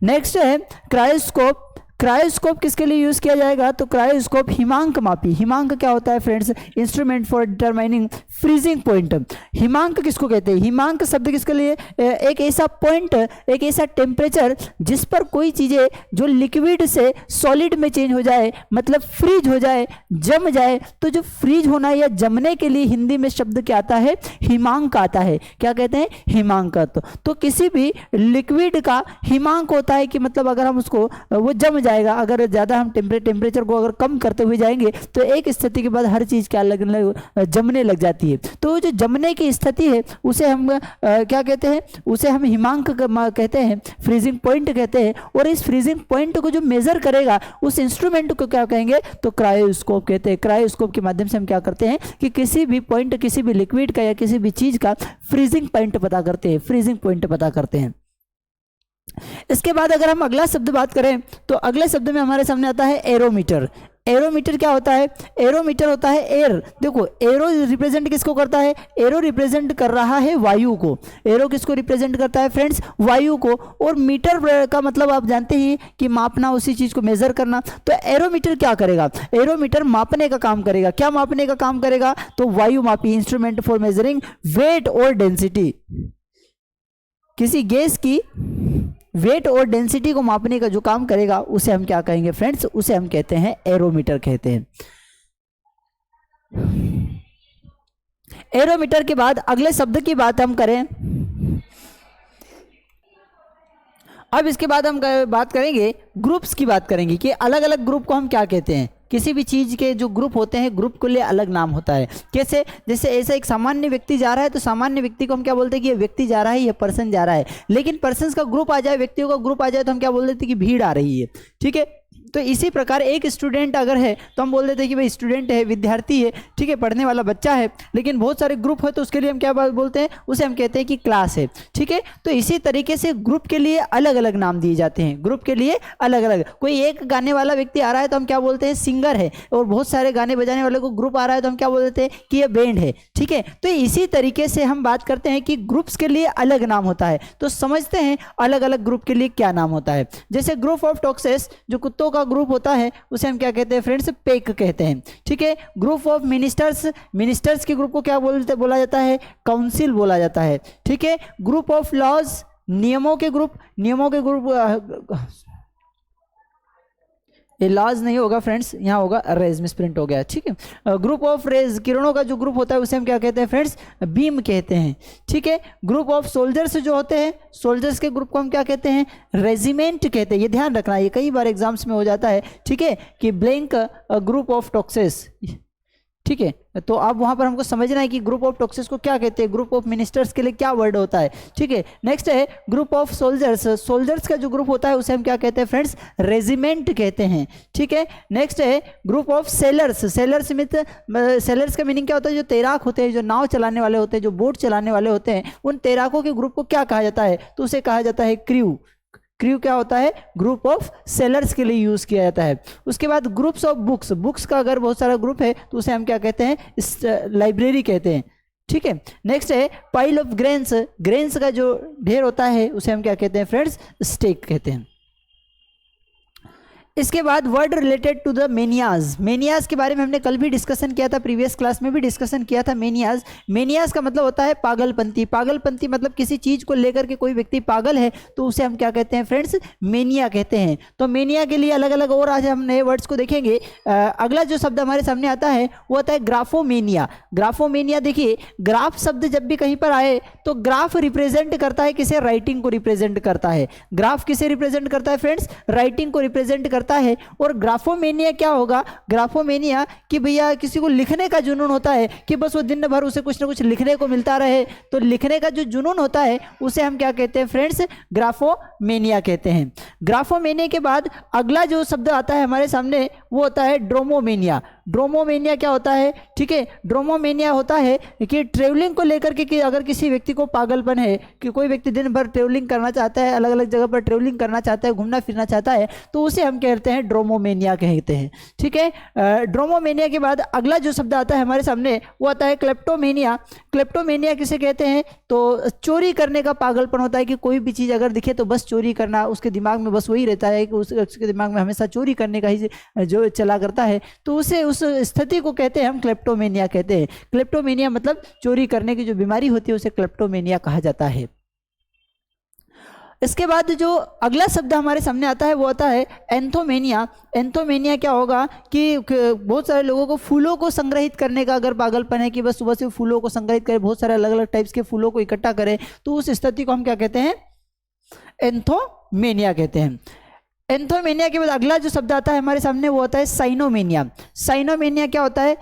नेक्स्ट है क्रायोस्कोप। क्रायोस्कोप किसके लिए यूज किया जाएगा, तो क्रायोस्कोप हिमांक मापी। हिमांक क्या होता है friends, instrument for determining freezing point. हिमांक किसको कहते हैं, हिमांक शब्द किसके लिए, एक ऐसा पॉइंट, एक ऐसा टेम्परेचर जिस पर कोई चीजें जो लिक्विड से सॉलिड में चेंज हो जाए, मतलब फ्रीज हो जाए, जम जाए। तो जो फ्रीज होना या जमने के लिए हिंदी में शब्द क्या आता है, हिमांक आता है। क्या कहते हैं, हिमांक। तो किसी भी लिक्विड का हिमांक होता है कि मतलब अगर हम उसको वो जम जाए, जाएगा, अगर ज़्यादा हम टेम्परेचर को अगर कम करते हुए जाएंगे तो एक स्थिति के बाद हर चीज़ क्या जमने लग जाती है। तो जो जमने की स्थिति है उसे हम क्या कहते हैं, उसे हम हिमांक कहते हैं, फ्रीजिंग पॉइंट कहते हैं। और इस फ्रीजिंग पॉइंट को जो मेजर करेगा उस इंस्ट्रूमेंट को क्या कहेंगे, तो क्रायोस्कोप कहते हैं। क्रायोस्कोप के माध्यम से हम क्या करते हैं कि किसी भी पॉइंट, किसी भी लिक्विड का या किसी भी चीज़ का फ्रीजिंग पॉइंट पता करते हैं, फ्रीजिंग पॉइंट पता करते हैं। इसके बाद अगर हम अगला शब्द बात करें तो अगले शब्द में हमारे सामने आता है एरोमीटर। एरोमीटर क्या होता है, एरोमीटर होता है एयर। देखो एरो रिप्रेजेंट किसको करता है, एरो रिप्रेजेंट कर रहा है वायु को। एरो किसको रिप्रेजेंट करता है फ्रेंड्स, वायु को। और मीटर का मतलब आप जानते ही कि मापना, उसी चीज को मेजर करना। तो एरोमीटर क्या करेगा, एरोमीटर मापने का काम करेगा। क्या मापने का काम करेगा, तो वायु मापी, इंस्ट्रूमेंट फॉर मेजरिंग वेट और डेंसिटी। किसी गैस की वेट और डेंसिटी को मापने का जो काम करेगा उसे हम क्या कहेंगे फ्रेंड्स, उसे हम कहते हैं एरोमीटर कहते हैं। एरोमीटर के बाद अगले शब्द की बात हम करें, अब इसके बाद हम बात करेंगे ग्रुप्स की बात करेंगे कि अलग अलग ग्रुप को हम क्या कहते हैं। किसी भी चीज़ के जो ग्रुप होते हैं, ग्रुप के लिए अलग नाम होता है। कैसे, जैसे ऐसा एक सामान्य व्यक्ति जा रहा है तो सामान्य व्यक्ति को हम क्या बोलते हैं कि ये व्यक्ति जा रहा है, ये पर्सन जा रहा है। लेकिन पर्सन्स का ग्रुप आ जाए, व्यक्तियों का ग्रुप आ जाए तो हम क्या बोल देते हैं कि भीड़ आ रही है। ठीक है, तो इसी प्रकार एक स्टूडेंट अगर है तो हम बोल देते हैं कि भाई स्टूडेंट है, विद्यार्थी है, ठीक है, पढ़ने वाला बच्चा है। लेकिन बहुत सारे ग्रुप है तो उसके लिए हम क्या बोलते हैं, उसे हम कहते हैं कि क्लास है। ठीक है, तो इसी तरीके से ग्रुप के लिए अलग अलग नाम दिए जाते हैं, ग्रुप के लिए अलग अलग। कोई एक गाने वाला व्यक्ति आ रहा है तो हम क्या बोलते हैं, सिंगर है। और बहुत सारे गाने बजाने वाले को ग्रुप आ रहा है तो हम क्या बोल देते हैं कि ये बैंड है। ठीक है, तो इसी तरीके से हम बात करते हैं कि ग्रुप्स के लिए अलग नाम होता है। तो समझते हैं अलग अलग ग्रुप के लिए क्या नाम होता है। जैसे ग्रुप ऑफ टॉक्सेस, जो कुत्तों का ग्रुप होता है उसे हम क्या कहते हैं फ्रेंड्स, पैक कहते हैं। ठीक है, ग्रुप ऑफ मिनिस्टर्स, मिनिस्टर्स के ग्रुप को क्या बोला जाता है, काउंसिल बोला जाता है। ठीक है, ग्रुप ऑफ लॉज, नियमों के ग्रुप, नियमों के ग्रुप, ये लॉज नहीं होगा फ्रेंड्स, यहाँ होगा रेज, मिसप्रिंट हो गया। ठीक है, ग्रुप ऑफ रेज, किरणों का जो ग्रुप होता है उसे हम क्या कहते हैं फ्रेंड्स, बीम कहते हैं। ठीक है, ग्रुप ऑफ सोल्जर्स जो होते हैं, सोल्जर्स के ग्रुप को हम क्या कहते हैं, रेजिमेंट कहते हैं। ये ध्यान रखना, ये कई बार एग्जाम्स में हो जाता है। ठीक है, कि ब्लैंक ग्रुप ऑफ टॉक्सेस। ठीक है, तो अब वहां पर हमको समझना है कि ग्रुप ऑफ टॉक्सेस को क्या कहते हैं, ग्रुप ऑफ मिनिस्टर्स के लिए क्या वर्ड होता है। ठीक है, नेक्स्ट है ग्रुप ऑफ सोल्जर्स, सोल्जर्स का जो ग्रुप होता है उसे हम क्या कहते हैं फ्रेंड्स, रेजिमेंट कहते हैं। ठीक है, नेक्स्ट है ग्रुप ऑफ सेलर्स, सेलर्स में सेलर्स का मीनिंग क्या होता है, जो तैराक होते हैं, जो नाव चलाने वाले होते हैं, जो बोट चलाने वाले होते हैं, उन तैराकों के ग्रुप को क्या कहा जाता है, तो उसे कहा जाता है क्रू। क्रू क्या होता है, ग्रुप ऑफ सेलर्स के लिए यूज किया जाता है। उसके बाद ग्रुप्स ऑफ बुक्स, बुक्स का अगर बहुत सारा ग्रुप है तो उसे हम क्या कहते हैं, लाइब्रेरी कहते हैं। ठीक है, नेक्स्ट है पाइल ऑफ ग्रेन्स, ग्रेन्स का जो ढेर होता है उसे हम क्या कहते हैं फ्रेंड्स, स्टेक कहते हैं। इसके बाद वर्ड रिलेटेड टू द मेनियाज, मेनियाज के बारे में हमने कल भी डिस्कशन किया था, प्रीवियस क्लास में भी डिस्कशन किया था। मेनियाज, मेनियाज का मतलब होता है पागलपंती। पागलपंती मतलब किसी चीज को लेकर के कोई व्यक्ति पागल है तो उसे हम क्या कहते हैं फ्रेंड्स, मेनिया कहते हैं। तो मेनिया के लिए अलग अलग और आज हम नए वर्ड्स को देखेंगे। अगला जो शब्द हमारे सामने आता है वो आता है ग्राफोमेनिया। ग्राफोमेनिया, देखिए ग्राफ शब्द जब भी कहीं पर आए तो ग्राफ रिप्रेजेंट करता है किसे, राइटिंग को रिप्रेजेंट करता है। ग्राफ किसे रिप्रेजेंट करता है फ्रेंड्स, राइटिंग को रिप्रेजेंट करता है। और ग्राफोमेनिया क्या होगा, ग्राफोमेनिया कि भैया किसी को लिखने का जुनून होता है कि बस वो दिन भर उसे कुछ ना कुछ लिखने को मिलता रहे, तो लिखने का जो जुनून होता है उसे हम क्या कहते हैं फ्रेंड्स, ग्राफोमेनिया कहते हैं। ग्राफोमेनिया के बाद अगला जो शब्द आता है हमारे सामने वो होता है ड्रोमोमेनिया। ड्रोमोमेनिया क्या होता है, ठीक है, ड्रोमोमेनिया होता है कि ट्रेवलिंग को लेकर के कि अगर किसी व्यक्ति को पागलपन है कि कोई व्यक्ति दिन भर ट्रेवलिंग करना चाहता है, अलग अलग जगह पर ट्रेवलिंग करना चाहता है, घूमना फिरना चाहता है, तो उसे हम कहते हैं ड्रोमोमेनिया कहते हैं। ठीक है, ड्रोमोमेनिया के बाद अगला जो शब्द आता है हमारे सामने वो आता है क्लेप्टोमेनिया। क्लेप्टोमेनिया किसे कहते हैं, तो चोरी करने का पागलपन होता है कि कोई भी चीज़ अगर दिखे तो बस चोरी करना, उसके दिमाग में बस वही रहता है कि उसके दिमाग में हमेशा चोरी करने का ही जो चला करता है, तो उसे उस स्थिति को कहते हैं हम क्लेप्टोमेनिया कहते हैं। क्लेप्टोमेनिया मतलब चोरी करने की जो बीमारी होती है उसे क्लेप्टोमेनिया कहा जाता है। इसके बाद जो अगला शब्द हमारे सामने आता है वो आता है एंथोमेनिया। एंथोमेनिया क्या होगा कि बहुत सारे लोगों को फूलों को संग्रहित करने का अगर पागलपन है कि बस सुबह से फूलों को संग्रहित करें, बहुत सारे अलग अलग टाइप्स के फूलों को इकट्ठा करें, तो उस स्थिति को हम क्या कहते हैं, एंथोमेनिया कहते हैं। एंथोमेनिया के बाद अगला जो शब्द आता है हमारे सामने वो होता है साइनोमेनिया। साइनोमेनिया क्या होता है?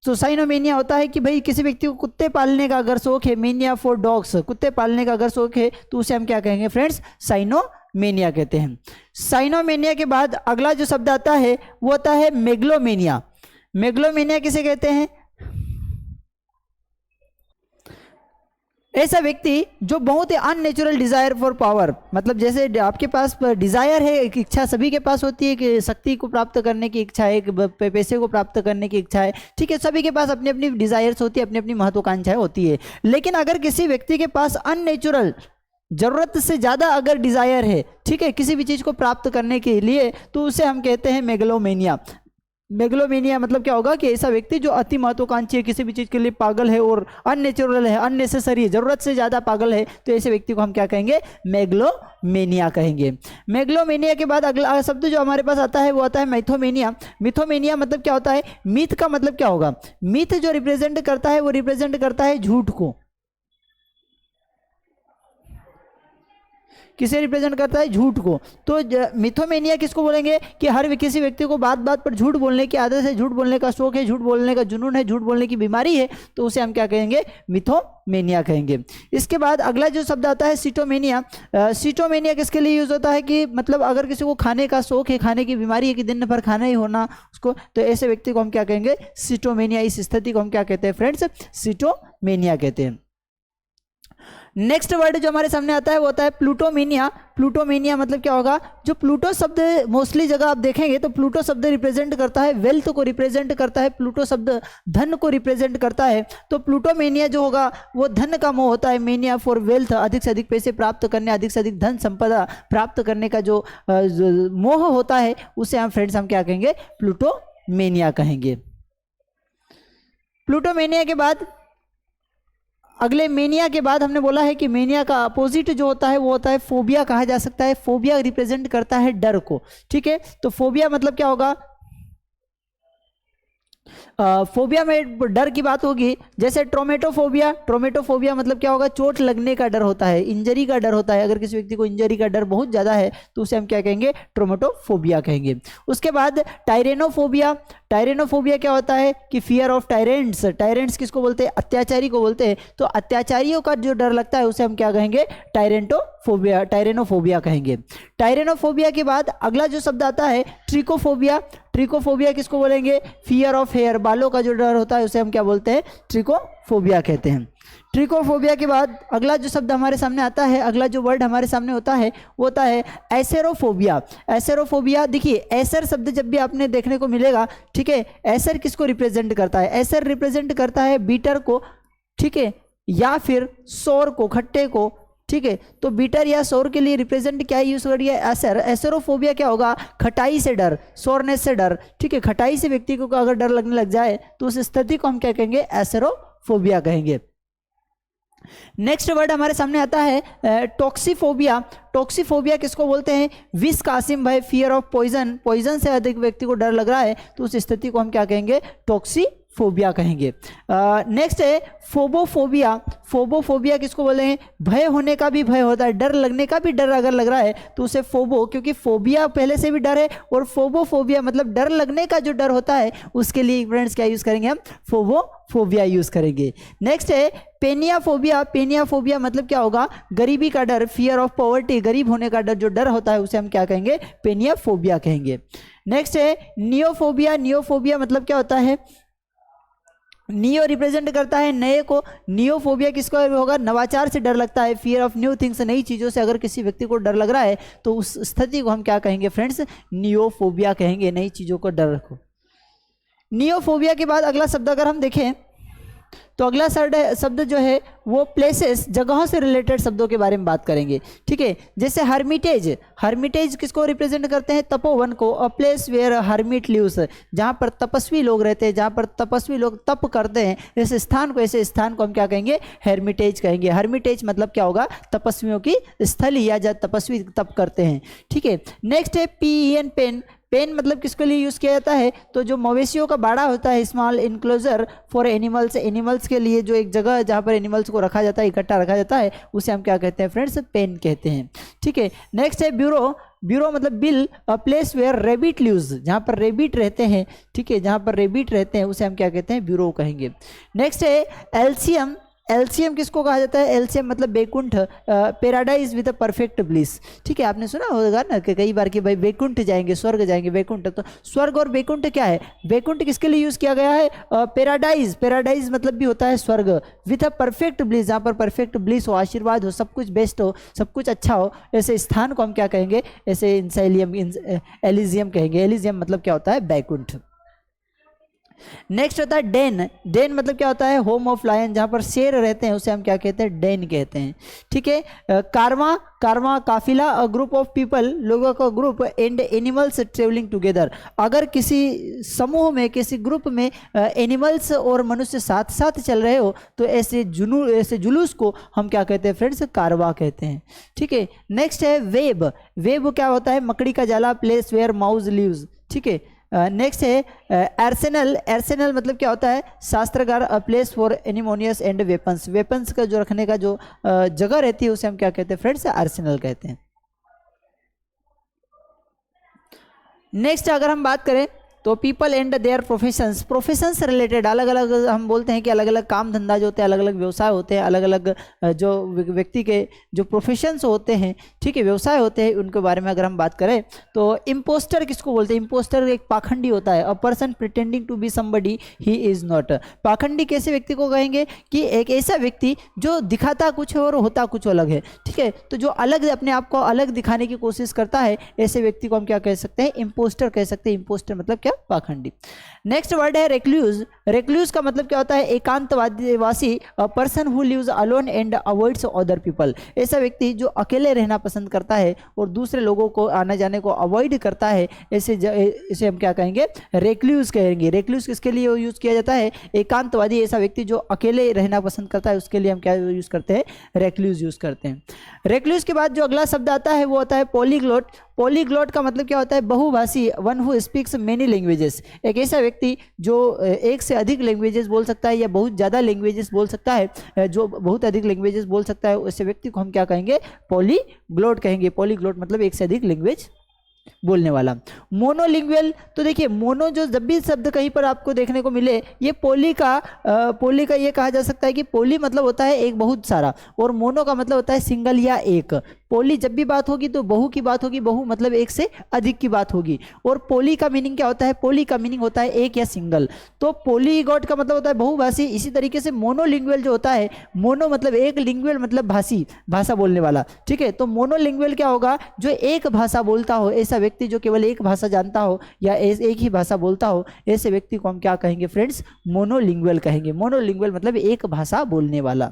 तो साइनोमेनिया होता है कि भाई किसी व्यक्ति को कुत्ते पालने का अगर शौक है, मेनिया फॉर डॉग्स, कुत्ते पालने का अगर शौक है तो उसे हम क्या कहेंगे फ्रेंड्स? साइनोमेनिया कहते हैं। साइनोमेनिया के बाद अगला जो शब्द आता है वो होता है मेगलोमेनिया। मेगलोमेनिया किसे कहते हैं? ऐसा व्यक्ति जो बहुत ही अननेचुरल डिजायर फॉर पावर, मतलब जैसे आपके पास डिजायर है, एक इच्छा सभी के पास होती है कि शक्ति को प्राप्त करने की इच्छा है, पैसे को प्राप्त करने की इच्छा है, ठीक है, सभी के पास अपनी अपनी डिजायर्स होती है, अपनी अपनी महत्वाकांक्षाएं होती है। लेकिन अगर किसी व्यक्ति के पास अननेचुरल जरूरत से ज़्यादा अगर डिजायर है, ठीक है, किसी भी चीज़ को प्राप्त करने के लिए, तो उसे हम कहते हैं मेगलोमेनिया। मेगलोमेनिया मतलब क्या होगा कि ऐसा व्यक्ति जो अति महत्वाकांक्षी है, किसी भी चीज़ के लिए पागल है और अननेचुरल है, अननेसेसरी है, जरूरत से ज़्यादा पागल है, तो ऐसे व्यक्ति को हम क्या कहेंगे? मेगलोमेनिया कहेंगे। मेगलोमेनिया के बाद अगला शब्द जो हमारे पास आता है वो आता है मिथोमेनिया। मिथोमेनिया मतलब क्या होता है? मिथ का मतलब क्या होगा? मिथ जो रिप्रेजेंट करता है वो रिप्रेजेंट करता है झूठ को। किसे रिप्रेजेंट करता है? झूठ को। तो मिथोमेनिया किसको बोलेंगे? कि हर किसी व्यक्ति को बात बात पर झूठ बोलने की आदत है, झूठ बोलने का शौक है, झूठ बोलने का जुनून है, झूठ बोलने की बीमारी है, तो उसे हम क्या कहेंगे? मिथोमेनिया कहेंगे। इसके बाद अगला जो शब्द आता है सिटोमेनिया। सिटोमेनिया किसके लिए यूज होता है? कि मतलब अगर किसी को खाने का शौक है, खाने की बीमारी है कि दिन भर खाना ही होना उसको, तो ऐसे व्यक्ति को हम क्या कहेंगे? सिटोमेनिया। इस स्थिति को हम क्या कहते हैं फ्रेंड्स? सिटोमेनिया कहते हैं। नेक्स्ट वर्ड जो हमारे सामने आता है वो होता है प्लूटोमेनिया। प्लूटोमेनिया मतलब क्या होगा? जो प्लूटो शब्द मोस्टली जगह आप देखेंगे तो प्लूटो शब्द रिप्रेजेंट करता है वेल्थ को, रिप्रेजेंट करता है। प्लूटो शब्द धन को रिप्रेजेंट करता है। तो प्लूटोमेनिया जो होगा वो धन का मोह होता है। मेनिया फॉर वेल्थ, अधिक से अधिक पैसे प्राप्त करने, अधिक से अधिक धन संपदा प्राप्त करने का जो मोह होता है उसे हम फ्रेंड्स हम क्या कहेंगे? प्लूटोमेनिया कहेंगे। प्लूटोमेनिया के बाद अगले मेनिया के बाद हमने बोला है कि मेनिया का अपोजिट जो होता है वो होता है फोबिया कहा जा सकता है। फोबिया रिप्रेजेंट करता है डर को, ठीक है। तो फोबिया मतलब क्या होगा? फोबिया में डर की बात होगी। जैसे ट्रोमेटोफोबिया, ट्रोमेटोफोबिया मतलब क्या होगा? चोट लगने का डर होता है, इंजरी का डर होता है। अगर किसी व्यक्ति को इंजरी का डर बहुत ज़्यादा है तो उसे हम क्या कहेंगे? ट्रोमेटोफोबिया कहेंगे। उसके बाद टायरेनोफोबिया। टायरेनोफोबिया क्या होता है? कि फियर ऑफ टायरेंट्स। टायरेंट्स किसको बोलते हैं? अत्याचारी को बोलते हैं। तो अत्याचारियों का जो डर लगता है उसे हम क्या कहेंगे? टायरेनोफोबिया, टायरेनोफोबिया कहेंगे। टायरेनोफोबिया के बाद अगला जो शब्द आता है ट्रिकोफोबिया। ट्रिकोफोबिया किसको बोलेंगे? फियर ऑफ हेयर, बालों का जो डर होता है उसे हम क्या बोलते हैं? ट्रिकोफोबिया कहते हैं। ट्रिकोफोबिया के बाद अगला जो शब्द हमारे सामने आता है, अगला जो वर्ड हमारे सामने होता है वो होता है एसेरोफोबिया। एसेरोफोबिया, देखिए एसर शब्द जब भी आपने देखने को मिलेगा, ठीक है, एसर किसको रिप्रेजेंट करता है? एसर रिप्रेजेंट करता है बीटर को, ठीक है, या फिर सोर को, खट्टे को, ठीक है। तो बीटर या सोर के लिए रिप्रेजेंट क्या यूज करिए? एसर। एसेरोफोबिया क्या होगा? खटाई से डर, सोरनेस से डर, ठीक है। खटाई से व्यक्ति को अगर डर लगने लग जाए तो उस स्थिति को हम क्या कहेंगे? एसेरोफोबिया कहेंगे। नेक्स्ट वर्ड हमारे सामने आता है टॉक्सीफोबिया। टॉक्सीफोबिया किसको बोलते हैं? विष का आसिम भय, फियर ऑफ पॉइजन, पॉइजन से अधिक व्यक्ति को डर लग रहा है तो उस स्थिति को हम क्या कहेंगे? टॉक्सीफोबिया कहेंगे। नेक्स्ट है फोबोफोबिया। फोबोफोबिया किसको बोले हैं? भय होने का भी भय होता है, डर लगने का भी डर अगर लग रहा है तो उसे फोबो, क्योंकि फोबिया पहले से भी डर है और फोबोफोबिया मतलब डर लगने का जो डर होता है उसके लिए फ्रेंड्स क्या यूज करेंगे? हम फोबोफोबिया यूज करेंगे। नेक्स्ट है पेनियाफोबिया। पेनियाफोबिया मतलब क्या होगा? गरीबी का डर, फियर ऑफ पॉवर्टी, गरीब होने का डर, जो डर होता है उसे हम क्या कहेंगे? पेनियाफोबिया कहेंगे। नेक्स्ट है नियोफोबिया। नियोफोबिया मतलब क्या होता है? नियो रिप्रेजेंट करता है नए को। नियोफोबिया किसको होगा? नवाचार से डर लगता है, फियर ऑफ न्यू थिंग्स, नई चीज़ों से अगर किसी व्यक्ति को डर लग रहा है तो उस स्थिति को हम क्या कहेंगे फ्रेंड्स? नियोफोबिया कहेंगे, नई चीज़ों को डर रखो। नियोफोबिया के बाद अगला शब्द अगर हम देखें तो अगला शब्द जो है वो प्लेसेस, जगहों से रिलेटेड शब्दों के बारे में बात करेंगे, ठीक है। जैसे हर्मिटेज। हर्मिटेज किसको रिप्रेजेंट करते हैं? तपोवन को। A place where hermit lives, जहाँ पर तपस्वी लोग रहते हैं, जहाँ पर तपस्वी लोग तप करते हैं, ऐसे स्थान को, ऐसे स्थान को हम क्या कहेंगे? हर्मिटेज कहेंगे। हर्मिटेज मतलब क्या होगा? तपस्वियों की स्थली या जहाँ तपस्वी तप करते हैं, ठीक है। नेक्स्ट है PEN, पेन। पेन मतलब किसके लिए यूज़ किया जाता है? तो जो मवेशियों का बाड़ा होता है, small enclosure for animals, animals के लिए जो एक जगह जहाँ पर एनिमल्स को रखा जाता है, इकट्ठा रखा जाता है, उसे हम क्या कहते हैं फ्रेंड्स? पेन कहते हैं, ठीक है। नेक्स्ट है ब्यूरो। ब्यूरो मतलब बिल, a place where rabbit lives, जहाँ पर रेबिट रहते हैं, ठीक है, जहाँ पर रेबिट रहते हैं उसे हम क्या कहते हैं, ब्यूरो कहेंगे। नेक्स्ट है एलसीएम। एलसीएम किसको कहा जाता है, एलसीएम मतलब Baikunth, paradise with a perfect bliss, ठीक है, आपने सुना होगा ना कि कई बार कि भाई बैकुंठ जाएंगे, स्वर्ग जाएंगे, बैकुंठ, तो स्वर्ग और बैकुंठ क्या है, बैकुंठ किसके लिए यूज किया गया है, पैराडाइज, पैराडाइज मतलब भी होता है स्वर्ग, विद अ परफेक्ट ब्लिस, जहाँ पर परफेक्ट ब्लिस हो, आशीर्वाद हो, सब कुछ बेस्ट हो, सब कुछ अच्छा हो, ऐसे स्थान को हम क्या कहेंगे, ऐसे इंसाइलियम, एलिजियम कहेंगे। एलिजियम मतलब क्या होता है, बैकुंठ। नेक्स्ट होता है डेन। डेन मतलब क्या होता है, होम ऑफ लायन, जहां पर शेर रहते हैं उसे हम क्या कहते हैं, डेन कहते हैं, ठीक है। कारवा, कारवा काफिला, अ ग्रुप ऑफ पीपल, लोगों का group, and animals travelling together, अगर किसी समूह में, किसी ग्रुप में एनिमल्स और मनुष्य साथ साथ चल रहे हो तो ऐसे जुलूस को हम क्या कहते हैं फ्रेंड्स, कारवा कहते हैं, ठीक है। नेक्स्ट है वेब। वेब क्या होता है, मकड़ी का जाला, प्लेस वेयर माउस लिव्स, ठीक है। नेक्स्ट है आर्सेनल। आर्सेनल मतलब क्या होता है, शास्त्रागार, a place for ammunitions and weapons, weapons का जो रखने का जो जगह रहती है उसे हम क्या कहते हैं फ्रेंड्स, आर्सेनल कहते हैं। नेक्स्ट अगर हम बात करें तो people and their professions, professions related अलग अलग हम बोलते हैं कि अलग अलग काम धंधा जो होते हैं, अलग अलग व्यवसाय होते हैं, अलग अलग जो व्यक्ति के जो प्रोफेशंस होते हैं, ठीक है, व्यवसाय होते हैं, उनके बारे में अगर हम बात करें तो इम्पोस्टर किसको बोलते हैं, इम्पोस्टर एक पाखंडी होता है, a person pretending to be somebody he is not. पाखंडी कैसे व्यक्ति को कहेंगे कि एक ऐसा व्यक्ति जो दिखाता कुछ है और होता कुछ अलग है, ठीक है, तो जो अलग अपने आप को अलग दिखाने की कोशिश करता है, ऐसे व्यक्ति को हम क्या कह सकते हैं, इम्पोस्टर कह सकते हैं। इम्पोस्टर मतलब क्या, पाखंडी। नेक्स्ट वर्ड है रेक्लूज। रेक्लूज का मतलब क्या होता है, एकांतवासी, a person who lives alone and avoids other people, ऐसा व्यक्ति जो अकेले रहना पसंद करता है और दूसरे लोगों को आने जाने को अवॉइड करता है, इसे हम क्या कहेंगे, रेक्लूज कहेंगे। रेक्लूज किसके लिए यूज किया जाता है, एकांतवादी, ऐसा व्यक्ति जो अकेले रहना पसंद करता है उसके लिए हम क्या यूज करते हैं, रेक्लूज यूज करते हैं। रेक्लूज के बाद जो अगला शब्द आता है वो आता है पॉलीग्लोट। पॉलीग्लोट का मतलब क्या होता है, बहुभाषी, one who speaks many languages, एक ऐसा व्यक्ति जो एक से अधिक लैंग्वेजेस बोल सकता है या बहुत ज़्यादा लैंग्वेजेस बोल सकता है, जो बहुत अधिक लैंग्वेजेस बोल सकता है, ऐसे व्यक्ति को हम क्या कहेंगे, पॉलीग्लोट कहेंगे। पॉलीग्लोट मतलब एक से अधिक लैंग्वेज बोलने वाला। मोनोलिंगुअल, तो देखिए मोनो जो जब भी शब्द कहीं पर आपको देखने को मिले, ये पोली का ये कहा जा सकता है कि पोली मतलब होता है एक बहुत सारा, और मोनो का मतलब होता है सिंगल या एक। पोली जब भी बात होगी तो बहु की बात होगी, बहु मतलब एक से अधिक की बात होगी। और पोली का मीनिंग क्या होता है, पोली का मीनिंग होता है एक या सिंगल। तो पोलीगॉट का मतलब होता है बहुभाषी। इसी तरीके से मोनोलिंगुअल जो होता है, मोनो मतलब एक, लिंगुअल मतलब भाषी, भाषा बोलने वाला, ठीक है। तो मोनोलिंगुअल क्या होगा, जो एक भाषा बोलता हो, ऐसा व्यक्ति जो केवल एक भाषा जानता हो या एक ही भाषा बोलता हो, ऐसे व्यक्ति को हम क्या कहेंगे फ्रेंड्स, मोनोलिंगुअल कहेंगे। मोनोलिंगुअल मतलब एक भाषा बोलने वाला।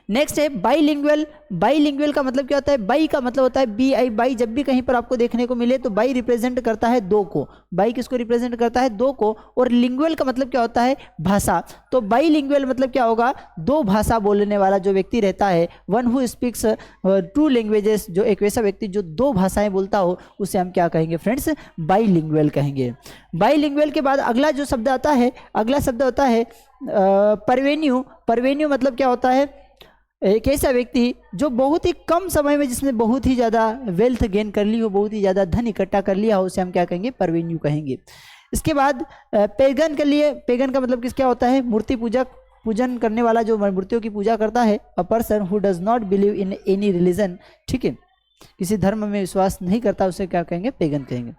नेक्स्ट है बाईलिंगुअल। बाईलिंगुअल का मतलब क्या होता है, बाई का मतलब होता है बी आई, बाई जब भी कहीं पर आपको देखने को मिले तो बाई रिप्रेजेंट करता है दो को। बाई किसको रिप्रेजेंट करता है, दो को। और लिंगुअल का मतलब क्या होता है, भाषा। तो बाईलिंगुअल मतलब क्या होगा, दो भाषा बोलने वाला जो व्यक्ति रहता है, one who speaks to languages, जो एक वैसा व्यक्ति जो दो भाषाएं बोलता हो, उसे हम क्या कहेंगे फ्रेंड्स, बाईलिंगुअल कहेंगे। बाईलिंगुअल के बाद अगला जो शब्द आता है, अगला शब्द होता है परवेन्यू। परवेन्यू मतलब क्या होता है, एक ऐसा व्यक्ति जो बहुत ही कम समय में जिसने बहुत ही ज़्यादा वेल्थ गेन कर ली हो, बहुत ही ज़्यादा धन इकट्ठा कर लिया हो, उसे हम क्या कहेंगे, परवेन्यू कहेंगे। इसके बाद पेगन के लिए, पेगन का मतलब क्या होता है, मूर्ति पूजक, पूजन करने वाला जो मूर्तियों की पूजा करता है। A person who does not believe in any religion, ठीक है, किसी धर्म में विश्वास नहीं करता, उसे क्या कहेंगे, पेगन कहेंगे।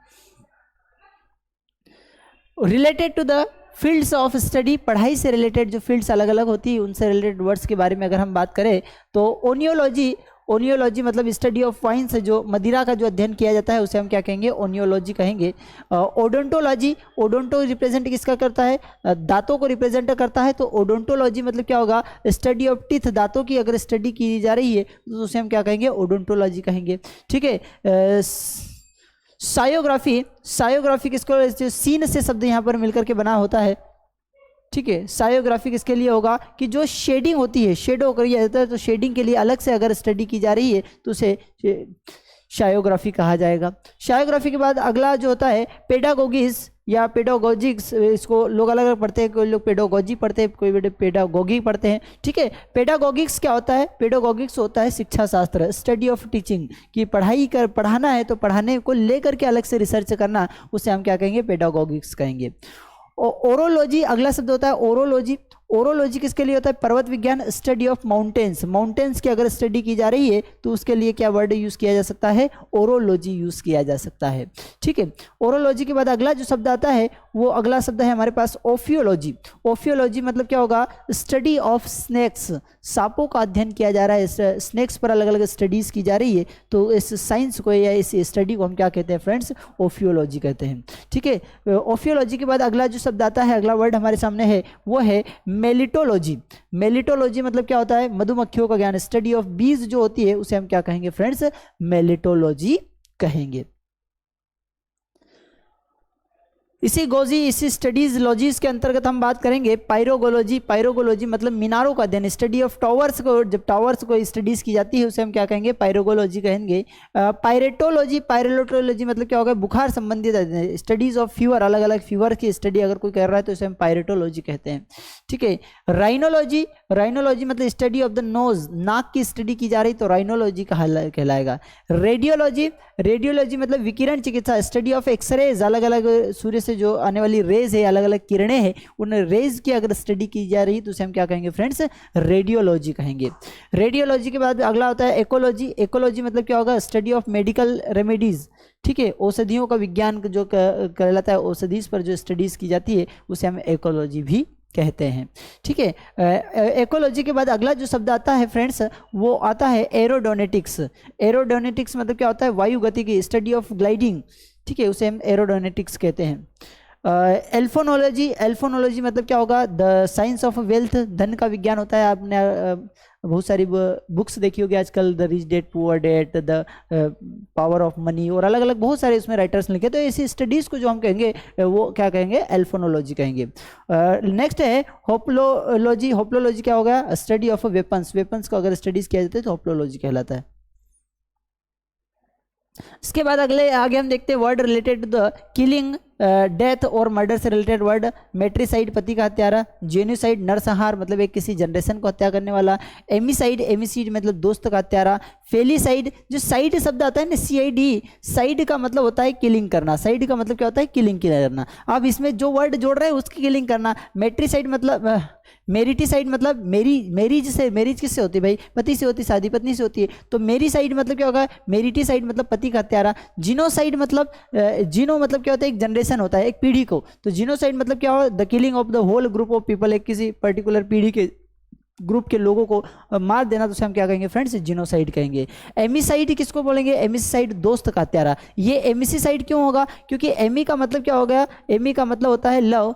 Related to the fields of study, पढ़ाई से रिलेटेड जो फील्ड्स अलग अलग होती है उनसे रिलेटेड वर्ड्स के बारे में अगर हम बात करें तो ओनियोलॉजी। ओनियोलॉजी मतलब स्टडी ऑफ वाइन्स, जो मदिरा का जो अध्ययन किया जाता है उसे हम क्या कहेंगे, ओनियोलॉजी कहेंगे। ओडोंटोलॉजी, ओडोंटो रिप्रेजेंट किसका करता है, दांतों को रिप्रेजेंट करता है। तो ओडोंटोलॉजी मतलब क्या होगा, स्टडी ऑफ टीथ, दांतों की अगर स्टडी की जा रही है तो उसे हम क्या कहेंगे, ओडोंटोलॉजी कहेंगे, ठीक है। सायोग्राफी, सायोग्राफी किसको, जो सीन से शब्द यहाँ पर मिलकर के बना होता है, ठीक है। सायोग्राफी किसके लिए होगा कि जो शेडिंग होती है, शेडो करिए जाता है, तो शेडिंग के लिए अलग से अगर स्टडी की जा रही है तो उसे शायोग्राफी कहा जाएगा। शायोग्राफी के बाद अगला जो होता है पेडागोगिस या पेडागोजिक्स, इसको लोग अलग अलग पढ़ते हैं, कोई लोग पेडागोजी पढ़ते हैं, कोई पेडागोगी पढ़ते हैं, ठीक है। पेडागोगिक्स क्या होता है? पेडागोगिक्स होता है शिक्षा शास्त्र, स्टडी ऑफ टीचिंग, कि पढ़ाना है तो पढ़ाने को लेकर के अलग से रिसर्च करना, उसे हम क्या कहेंगे? पेडागोगिक्स कहेंगे। ओरोलॉजी अगला शब्द होता है ओरोलॉजी। ओरोलॉजी किसके लिए होता है? पर्वत विज्ञान, स्टडी ऑफ माउंटेन्स, माउंटेन्स की अगर स्टडी की जा रही है तो उसके लिए क्या वर्ड यूज किया जा सकता है? ओरोलॉजी यूज किया जा सकता है, ठीक है। ओरोलॉजी के बाद अगला जो शब्द आता है वो अगला शब्द है हमारे पास ओफियोलॉजी। ओफियोलॉजी मतलब क्या होगा? स्टडी ऑफ स्नेक्स, सांपों का अध्ययन किया जा रहा है, स्नेक्स पर अलग अलग स्टडीज की जा रही है, तो इस साइंस को या इस स्टडी को हम क्या कहते हैं फ्रेंड्स? ओफियोलॉजी कहते हैं, ठीक है। ओफियोलॉजी के बाद अगला जो शब्द आता है, अगला वर्ड हमारे सामने है वो है मेलिटोलॉजी। मेलिटोलॉजी मतलब क्या होता है? मधुमक्खियों का ज्ञान, स्टडी ऑफ बीज जो होती है उसे हम क्या कहेंगे फ्रेंड्स? मेलिटोलॉजी कहेंगे। इसी स्टडीज लॉजीज के अंतर्गत हम बात करेंगे पायरोगोलॉजी। पायरोगोलॉजी मतलब मीनारों का अध्ययन, स्टडी ऑफ टावर्स को, जब टावर्स को स्टडीज की जाती है उसे हम क्या कहेंगे? पायरोगोलॉजी कहेंगे। पायरेटोलॉजी, पायरेटोलॉजी मतलब क्या होगा? बुखार संबंधित स्टडीज ऑफ फीवर, अलग अलग फीवर की स्टडी अगर कोई कर रहा है तो उसे हम पायरेटोलॉजी कहते हैं, ठीक है। राइनोलॉजी, राइनोलॉजी मतलब स्टडी ऑफ द नोज, नाक की स्टडी की जा रही तो राइनोलॉजी कहलाएगा। रेडियोलॉजी, रेडियोलॉजी मतलब विकिरण चिकित्सा, स्टडी ऑफ एक्सरेज, अलग अलग सूर्य से जो आने वाली रेज है, अलग अलग किरणें हैं, उन रेज की अगर स्टडी की जा रही तो उसे हम क्या कहेंगे फ्रेंड्स? रेडियोलॉजी कहेंगे। रेडियोलॉजी के बाद अगला होता है इकोलॉजी। इकोलॉजी मतलब क्या होगा? स्टडी ऑफ मेडिकल रेमेडीज, ठीक है। औषधियों का विज्ञान जो कहलाता है, औषधीज पर जो स्टडीज की जाती है उसे हम इकोलॉजी भी कहते हैं, ठीक है। इकोलॉजी के बाद अगला जो शब्द आता है फ्रेंड्स वो आता है एरोडोनेटिक्स। एरोडोनेटिक्स मतलब क्या होता है? वायु गति की, स्टडी ऑफ ग्लाइडिंग, ठीक है, उसे हम एरोडोनेटिक्स कहते हैं। एल्फोनोलॉजी, एल्फोनोलॉजी मतलब क्या होगा? द साइंस ऑफ वेल्थ, धन का विज्ञान होता है। आपने बहुत सारी बुक्स देखी होगी आजकल, the rich dad poor dad, the power of money, और अलग अलग बहुत सारे उसमें राइटर्स लिखे, तो ऐसी स्टडीज़ को जो हम कहेंगे वो क्या कहेंगे? एल्फोनोलॉजी कहेंगे। नेक्स्ट है होप्लोलॉजी। होप्लोलॉजी क्या होगा? स्टडी ऑफ वेपन्स, वेपन्स को अगर स्टडीज किया जाता है तो होप्लोलॉजी कहलाता है। इसके बाद आगे हम देखते हैं word related to the killing, death और मर्डर से रिलेटेड वर्ड। मेट्रिसाइड पति का हत्यारा, जेनोसाइड नरसंहार मतलब एक किसी जनरेशन को हत्या करने वाला, एमिसाइड, एमिसीड मतलब दोस्त का हत्यारा, फेलिसाइड, जो साइड शब्द आता है ना CID, साइड का मतलब होता है किलिंग करना, साइड का मतलब क्या होता है? किलिंग करना। अब इसमें जो वर्ड जोड़ रहे हैं उसकी किलिंग करना। मेट्रिसाइड मतलब मेरिटिसाइड मतलब मैरिज किससे होती है भाई? पति से होती, शादी पत्नी से होती है, तो मेरी साइड मतलब क्या होगा? मेरिटिसाइड मतलब पति का हत्यारा। जिनोसाइड मतलब जिनो मतलब क्या होता है? एक जनरेशन होता है, एक पीढ़ी को, तो जिनोसाइड मतलब क्या हो? The killing of the whole group of people, एक किसी पर्टिकुलर पीढ़ी के ग्रुप के लोगों को मार देना, तो उसे हम क्या कहेंगे फ्रेंड्स? जिनोसाइड कहेंगे। एमिसाइड किसको बोलेंगे? एमिसाइड दोस्त का हत्यारा। ये एमिसाइड क्यों होगा? क्योंकि एमी का मतलब क्या हो गया? एमी का मतलब होता है लव,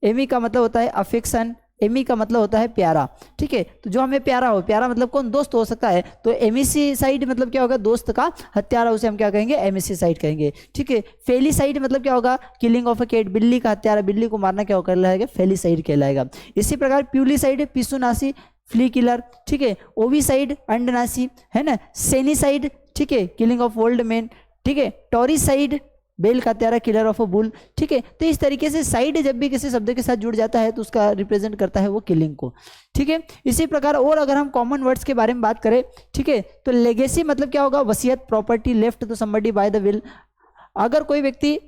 एमी का मतलब होता है अफेक्शन, एमी का मतलब होता है प्यारा, ठीक है। तो जो हमें प्यारा हो, प्यारा मतलब कौन? दोस्त हो सकता है, तो एमिसाइड मतलब क्या होगा? दोस्त का हत्यारा, उसे हम क्या कहेंगे? एमिसाइड कहेंगे, ठीक है। फेलिसाइड मतलब क्या होगा? किलिंग ऑफ अ कैट, बिल्ली का हत्यारा, बिल्ली को मारना क्या कहलाएगा? फेलिसाइड कहलाएगा। इसी प्रकार प्यूलिसाइड पिसुनासी, फ्ली किलर, ठीक है। ओविसाइड अंडनासी, है ना। सेनिसाइड, ठीक है, किलिंग ऑफ ओल्ड मैन, ठीक है। टॉरिसाइड बेल का हत्यारा, किलर ऑफ अ बुल, ठीक है। तो इस तरीके से साइड जब भी किसी शब्द के साथ जुड़ जाता है तो उसका रिप्रेजेंट करता है वो किलिंग को, ठीक है। इसी प्रकार और अगर हम कॉमन वर्ड्स के बारे में बात करें, ठीक है, तो लेगेसी मतलब क्या होगा? वसीयत, property left to somebody by the will. अगर कोई व्यक्ति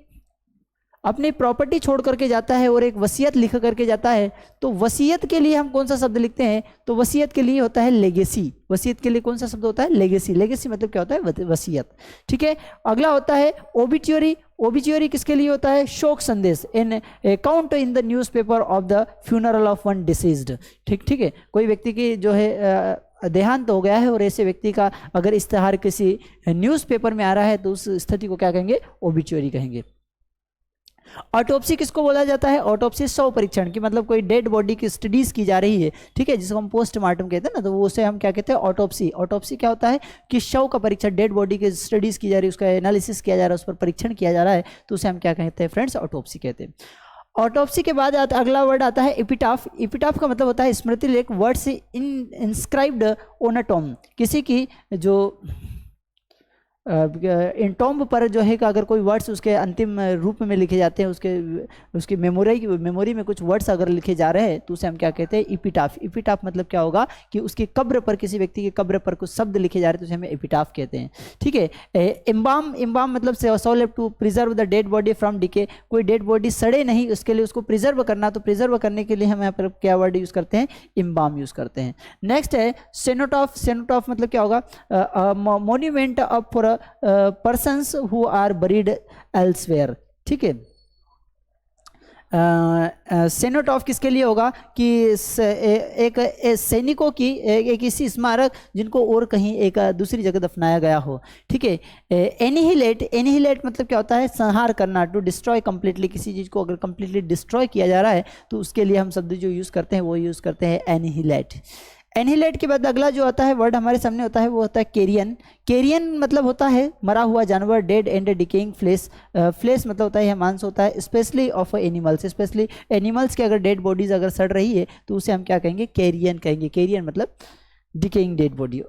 अपनी प्रॉपर्टी छोड़ करके जाता है और एक वसीयत लिख करके जाता है, तो वसीयत के लिए हम कौन सा शब्द लिखते हैं? तो वसीयत के लिए होता है लेगेसी। वसीयत के लिए कौन सा शब्द होता है? लेगेसी। लेगेसी मतलब क्या होता है? वसीयत, ठीक है। अगला होता है ओबिट्यूरी। ओबिट्यूरी किसके लिए होता है? शोक संदेश, in account in the newspaper of the funeral of one deceased, ठीक है। कोई व्यक्ति की जो है देहांत हो गया है और ऐसे व्यक्ति का अगर इश्तेहार किसी न्यूज़पेपर में आ रहा है तो उस स्थिति को क्या कहेंगे? ओबिट्यूरी कहेंगे। ऑटोप्सी किसको बोला जाता है? ऑटोप्सी शव परीक्षण की, मतलब कोई डेड बॉडी की स्टडीज की जा रही है, ठीक है, जिसको हम पोस्टमार्टम कहते हैं ना, तो वो उसे हम क्या कहते हैं? ऑटोप्सी। ऑटोप्सी क्या होता है? कि शव का परीक्षण, डेड बॉडी की स्टडीज की जा रही है, उसका एनालिसिस किया जा रहा है, उस पर परीक्षण किया जा रहा है, तो उसे हम क्या कहते हैं फ्रेंड्स? ऑटोप्सी कहते हैं। ऑटोप्सी के बाद अगला वर्ड आता है एपिटाफ। एपिटाफ का मतलब होता है स्मृति लेख, वर्ड से इंस्क्राइब्ड ऑन अ टॉम, किसी की जो इन टॉम्ब पर जो है कि अगर कोई वर्ड्स उसके अंतिम रूप में लिखे जाते हैं, उसकी मेमोरी में कुछ वर्ड्स अगर लिखे जा रहे हैं तो उसे हम क्या कहते हैं, एपिटाफ। एपिटाफ मतलब क्या होगा कि उसकी कब्र पर, किसी व्यक्ति की कब्र पर कुछ शब्द लिखे जा रहे हैं तो उसे हमें एपिटाफ कहते हैं। ठीक है। इम्बाम, इम्बाम मतलब सोलेव to preserve the dead body from decay, कोई डेड बॉडी सड़े नहीं उसके लिए उसको प्रिजर्व करना, तो प्रिजर्व करने के लिए हम यहाँ पर क्या वर्ड यूज करते हैं, इम्बाम यूज करते हैं। नेक्स्ट है सेनोटॉफ। सेनोटॉफ मतलब क्या होगा, monument of for persons who are buried elsewhere. ठीक है। सेनोटॉफ किसके लिए होगा कि एक सैनिकों की एक ऐसी स्मारक जिनको और कहीं एक दूसरी जगह दफनाया गया हो। ठीक है। एनिहिलेट, एनिहिलेट मतलब क्या होता है, संहार करना, टू डिस्ट्रॉय कंप्लीटली, किसी चीज़ को अगर कंप्लीटली डिस्ट्रॉय किया जा रहा है तो उसके लिए हम शब्द जो यूज़ करते हैं वो यूज़ करते हैं एनिहिलेट। एनिहिलेट के बाद अगला जो आता है वर्ड हमारे सामने होता है वो होता है कैरियन। कैरियन मतलब होता है मरा हुआ जानवर, dead and decaying flesh. Flesh मतलब होता है यह मांस होता है, specially of animals, specially animals की अगर डेड बॉडीज अगर सड़ रही है तो उसे हम क्या कहेंगे, कैरियन कहेंगे। कैरियन मतलब decaying dead body.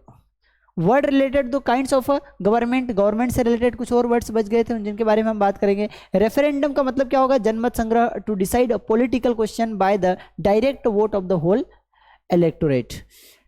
Word related दो काइंड्स ऑफ गवर्नमेंट, गवर्नमेंट से रिलेटेड कुछ और वर्ड्स बच गए थे जिनके बारे में हम बात करेंगे। रेफरेंडम का मतलब क्या होगा, जनमत संग्रह, to decide a political question by the direct vote of the whole electorate.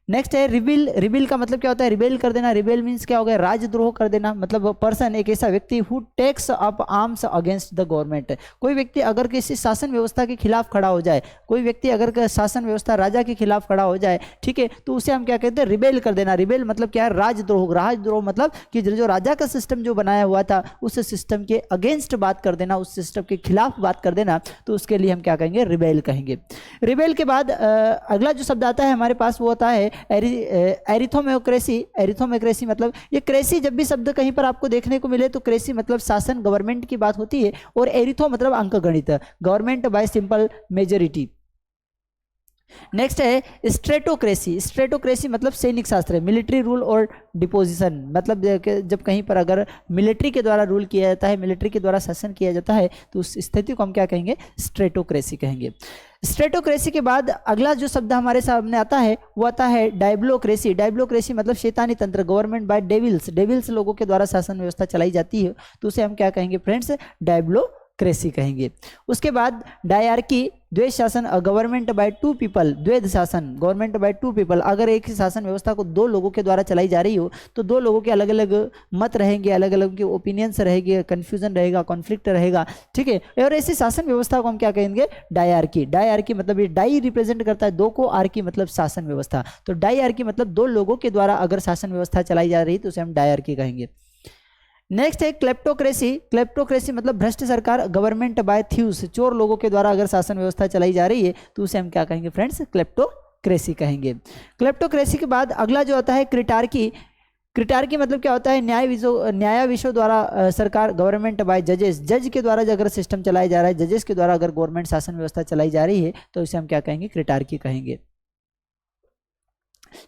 Next है रिबेल। रिबेल का मतलब क्या होता है, रिबेल कर देना। रिबेल मीन्स क्या होगा, राजद्रोह कर देना। मतलब पर्सन एक ऐसा व्यक्ति who takes up arms against the government. कोई व्यक्ति अगर किसी शासन व्यवस्था के खिलाफ खड़ा हो जाए, कोई व्यक्ति अगर शासन व्यवस्था राजा के खिलाफ खड़ा हो जाए, ठीक है, तो उसे हम क्या कहते हैं, रिबेल कर देना। रिबेल मतलब क्या है, राजद्रोह। राजद्रोह मतलब कि जो राजा का सिस्टम जो बनाया हुआ था उस सिस्टम के अगेंस्ट बात कर देना, उस सिस्टम के खिलाफ बात कर देना, तो उसके लिए हम क्या कहेंगे, रिबेल कहेंगे। रिबेल के बाद अगला जो शब्द आता है हमारे पास वो होता है एरिथोमेक्रेसी। एरिथोमेक्रेसी मतलब ये क्रेसी, जब भी शब्द कहीं पर आपको देखने को मिले तो क्रेसी मतलब शासन, गवर्नमेंट की बात होती है, और एरिथो मतलब अंकगणित, government by simple majority. Next है स्ट्रेटोक्रेसी। स्ट्रेटोक्रेसी मतलब सैनिक शास्त्र है, मिलिट्री रूल और डिपोजिशन। मतलब जब कहीं पर अगर मिलिट्री के द्वारा रूल किया जाता है, मिलिट्री के द्वारा शासन किया जाता है, तो उस स्थिति को हम क्या कहेंगे, स्ट्रेटोक्रेसी कहेंगे। स्ट्रेटोक्रेसी के बाद अगला जो शब्द हमारे सामने आता है वो आता है डायब्लोक्रेसी। डायब्लोक्रेसी मतलब शैतानी तंत्र, गवर्नमेंट बाय डेविल्स। डेविल्स लोगों के द्वारा शासन व्यवस्था चलाई जाती है, तो उसे हम क्या कहेंगे फ्रेंड्स, डायब्लोक्रेसी कहेंगे। उसके बाद डायआर्की, द्वैध शासन, गवर्नमेंट बाय टू पीपल। द्वैध शासन, गवर्नमेंट बाय टू पीपल। अगर एक ही शासन व्यवस्था को दो लोगों के द्वारा चलाई जा रही हो तो दो लोगों के अलग अलग मत रहेंगे, अलग अलग के ओपिनियंस रहेंगे, कन्फ्यूजन रहेगा, कॉन्फ्लिक्ट रहेगा। ठीक है। और ऐसी शासन व्यवस्था को हम क्या कहेंगे, डायआर्की। डायआर्की मतलब ये डाई रिप्रेजेंट करता है दो को, आर्की मतलब शासन व्यवस्था, तो डायआर्की मतलब दो लोगों के द्वारा अगर शासन व्यवस्था चलाई जा रही है तो उसे हम डायआर्की कहेंगे। नेक्स्ट है क्लेप्टोक्रेसी। क्लेप्टोक्रेसी मतलब भ्रष्ट सरकार, गवर्नमेंट बाय थ्यूस। चोर लोगों के द्वारा अगर शासन व्यवस्था चलाई जा रही है तो उसे हम क्या कहेंगे फ्रेंड्स, क्लेप्टोक्रेसी कहेंगे। क्लेप्टोक्रेसी के बाद अगला जो आता है क्रिटार्की। क्रिटार्की मतलब क्या होता है, न्यायाधीशों द्वारा सरकार, गवर्नमेंट बाय जजेस। जज के द्वारा अगर सिस्टम चलाया जा रहा है, जजेस के द्वारा अगर गवर्नमेंट शासन व्यवस्था चलाई जा रही है तो इसे हम क्या कहेंगे, क्रिटार्की कहेंगे।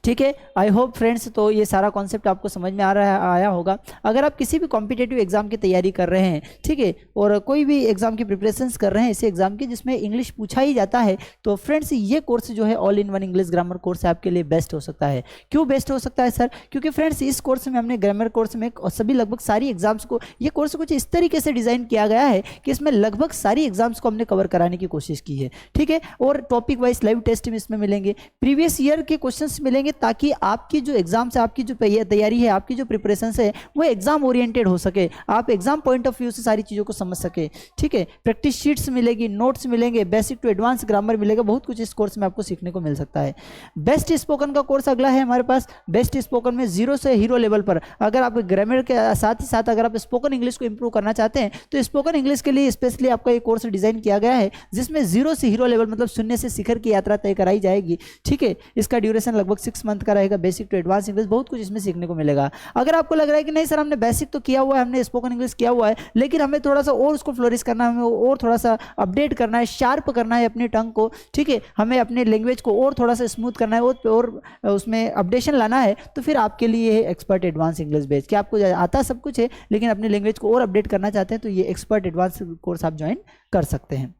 ठीक है। आई होप फ्रेंड्स तो ये सारा कॉन्सेप्ट आपको समझ में आया होगा। अगर आप किसी भी कॉम्पिटेटिव एग्जाम की तैयारी कर रहे हैं, ठीक है, और कोई भी एग्जाम की प्रिपरेशंस कर रहे हैं ऐसे एग्जाम की जिसमें इंग्लिश पूछा ही जाता है, तो फ्रेंड्स ये कोर्स जो है all in one English grammar course आपके लिए बेस्ट हो सकता है। क्यों बेस्ट हो सकता है सर, क्योंकि फ्रेंड्स इस कोर्स में हमने ग्रामर कोर्स में सभी लगभग सारी एग्जाम्स को, ये कोर्स कुछ इस तरीके से डिजाइन किया गया है कि इसमें लगभग सारी एग्जाम्स को हमने कवर कराने की कोशिश की है। ठीक है। और टॉपिक वाइज लाइव टेस्ट में इसमें मिलेंगे, प्रीवियस ईयर के क्वेश्चंस मिलेंगे, ताकि आपकी जो एग्जाम से आपकी जो तैयारी है, आपकी जो प्रिपरेशन है वो एग्जाम ओरिएंटेड हो सके, आप एग्जाम पॉइंट ऑफ व्यू से सारी चीज़ों को समझ सके। ठीक है। प्रैक्टिस शीट्स मिलेगी, नोट्स मिलेंगे, बेसिक टू एडवांस ग्रामर मिलेगा, बहुत कुछ इस कोर्स में आपको सीखने को मिल सकता है। बेस्ट स्पोकन का कोर्स अगला है हमारे पास। बेस्ट स्पोकन में 0 से हीरो लेवल पर, अगर आप ग्रामर के साथ ही साथ अगर आप स्पोकन इंग्लिश को इंप्रूव करना चाहते हैं तो स्पोकन इंग्लिश के लिए स्पेशली आपका एक कोर्स डिजाइन किया गया है, जिसमें 0 से हीरो लेवल मतलब शून्य से शिखर की यात्रा तय कराई जाएगी। ठीक है। इसका ड्यूरेशन लगभग 6 मंथ का रहेगा। बेसिक टू एडवांस इंग्लिश, बहुत कुछ इसमें सीखने को मिलेगा। अगर आपको लग रहा है कि नहीं सर हमने बेसिक तो किया हुआ है, हमने स्पोकन इंग्लिश किया हुआ है, लेकिन हमें थोड़ा सा और उसको फ्लोरिश करना है, हमें और थोड़ा सा अपडेट करना है, शार्प करना है अपनी टंग को, ठीक है, हमें अपने लैंग्वेज को और थोड़ा सा स्मूथ करना है और उसमें अपडेशन लाना है, तो फिर आपके लिए ये एक्सपर्ट एडवांस इंग्लिश बेस, कि आपको आता सब कुछ है लेकिन अपनी लैंग्वेज को और अपडेट करना चाहते हैं तो ये एक्सपर्ट एडवांस कोर्स आप ज्वाइन कर सकते हैं।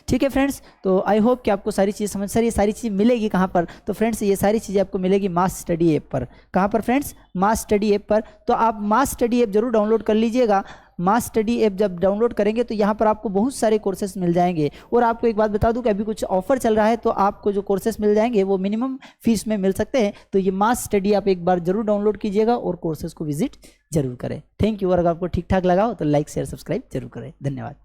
ठीक है फ्रेंड्स, तो आई होप कि आपको सारी चीज़ समझ। सर ये सारी चीज़ मिलेगी कहाँ पर? तो फ्रेंड्स ये सारी चीज़ें आपको मिलेगी मास स्टडी ऐप पर। कहाँ पर फ्रेंड्स? मास स्टडी ऐप पर। तो आप मास स्टडी ऐप जरूर डाउनलोड कर लीजिएगा। मास स्टडी ऐप जब डाउनलोड करेंगे तो यहाँ पर आपको बहुत सारे कोर्सेस मिल जाएंगे। और आपको एक बात बता दूं कि अभी कुछ ऑफर चल रहा है, तो आपको जो कोर्सेस मिल जाएंगे वो मिनिमम फीस में मिल सकते हैं। तो ये मास स्टडी आप एक बार जरूर डाउनलोड कीजिएगा और कोर्सेज को विजिट जरूर करें। Thank you. और अगर आपको ठीक ठाक लगा हो तो लाइक शेयर सब्सक्राइब जरूर करें। धन्यवाद।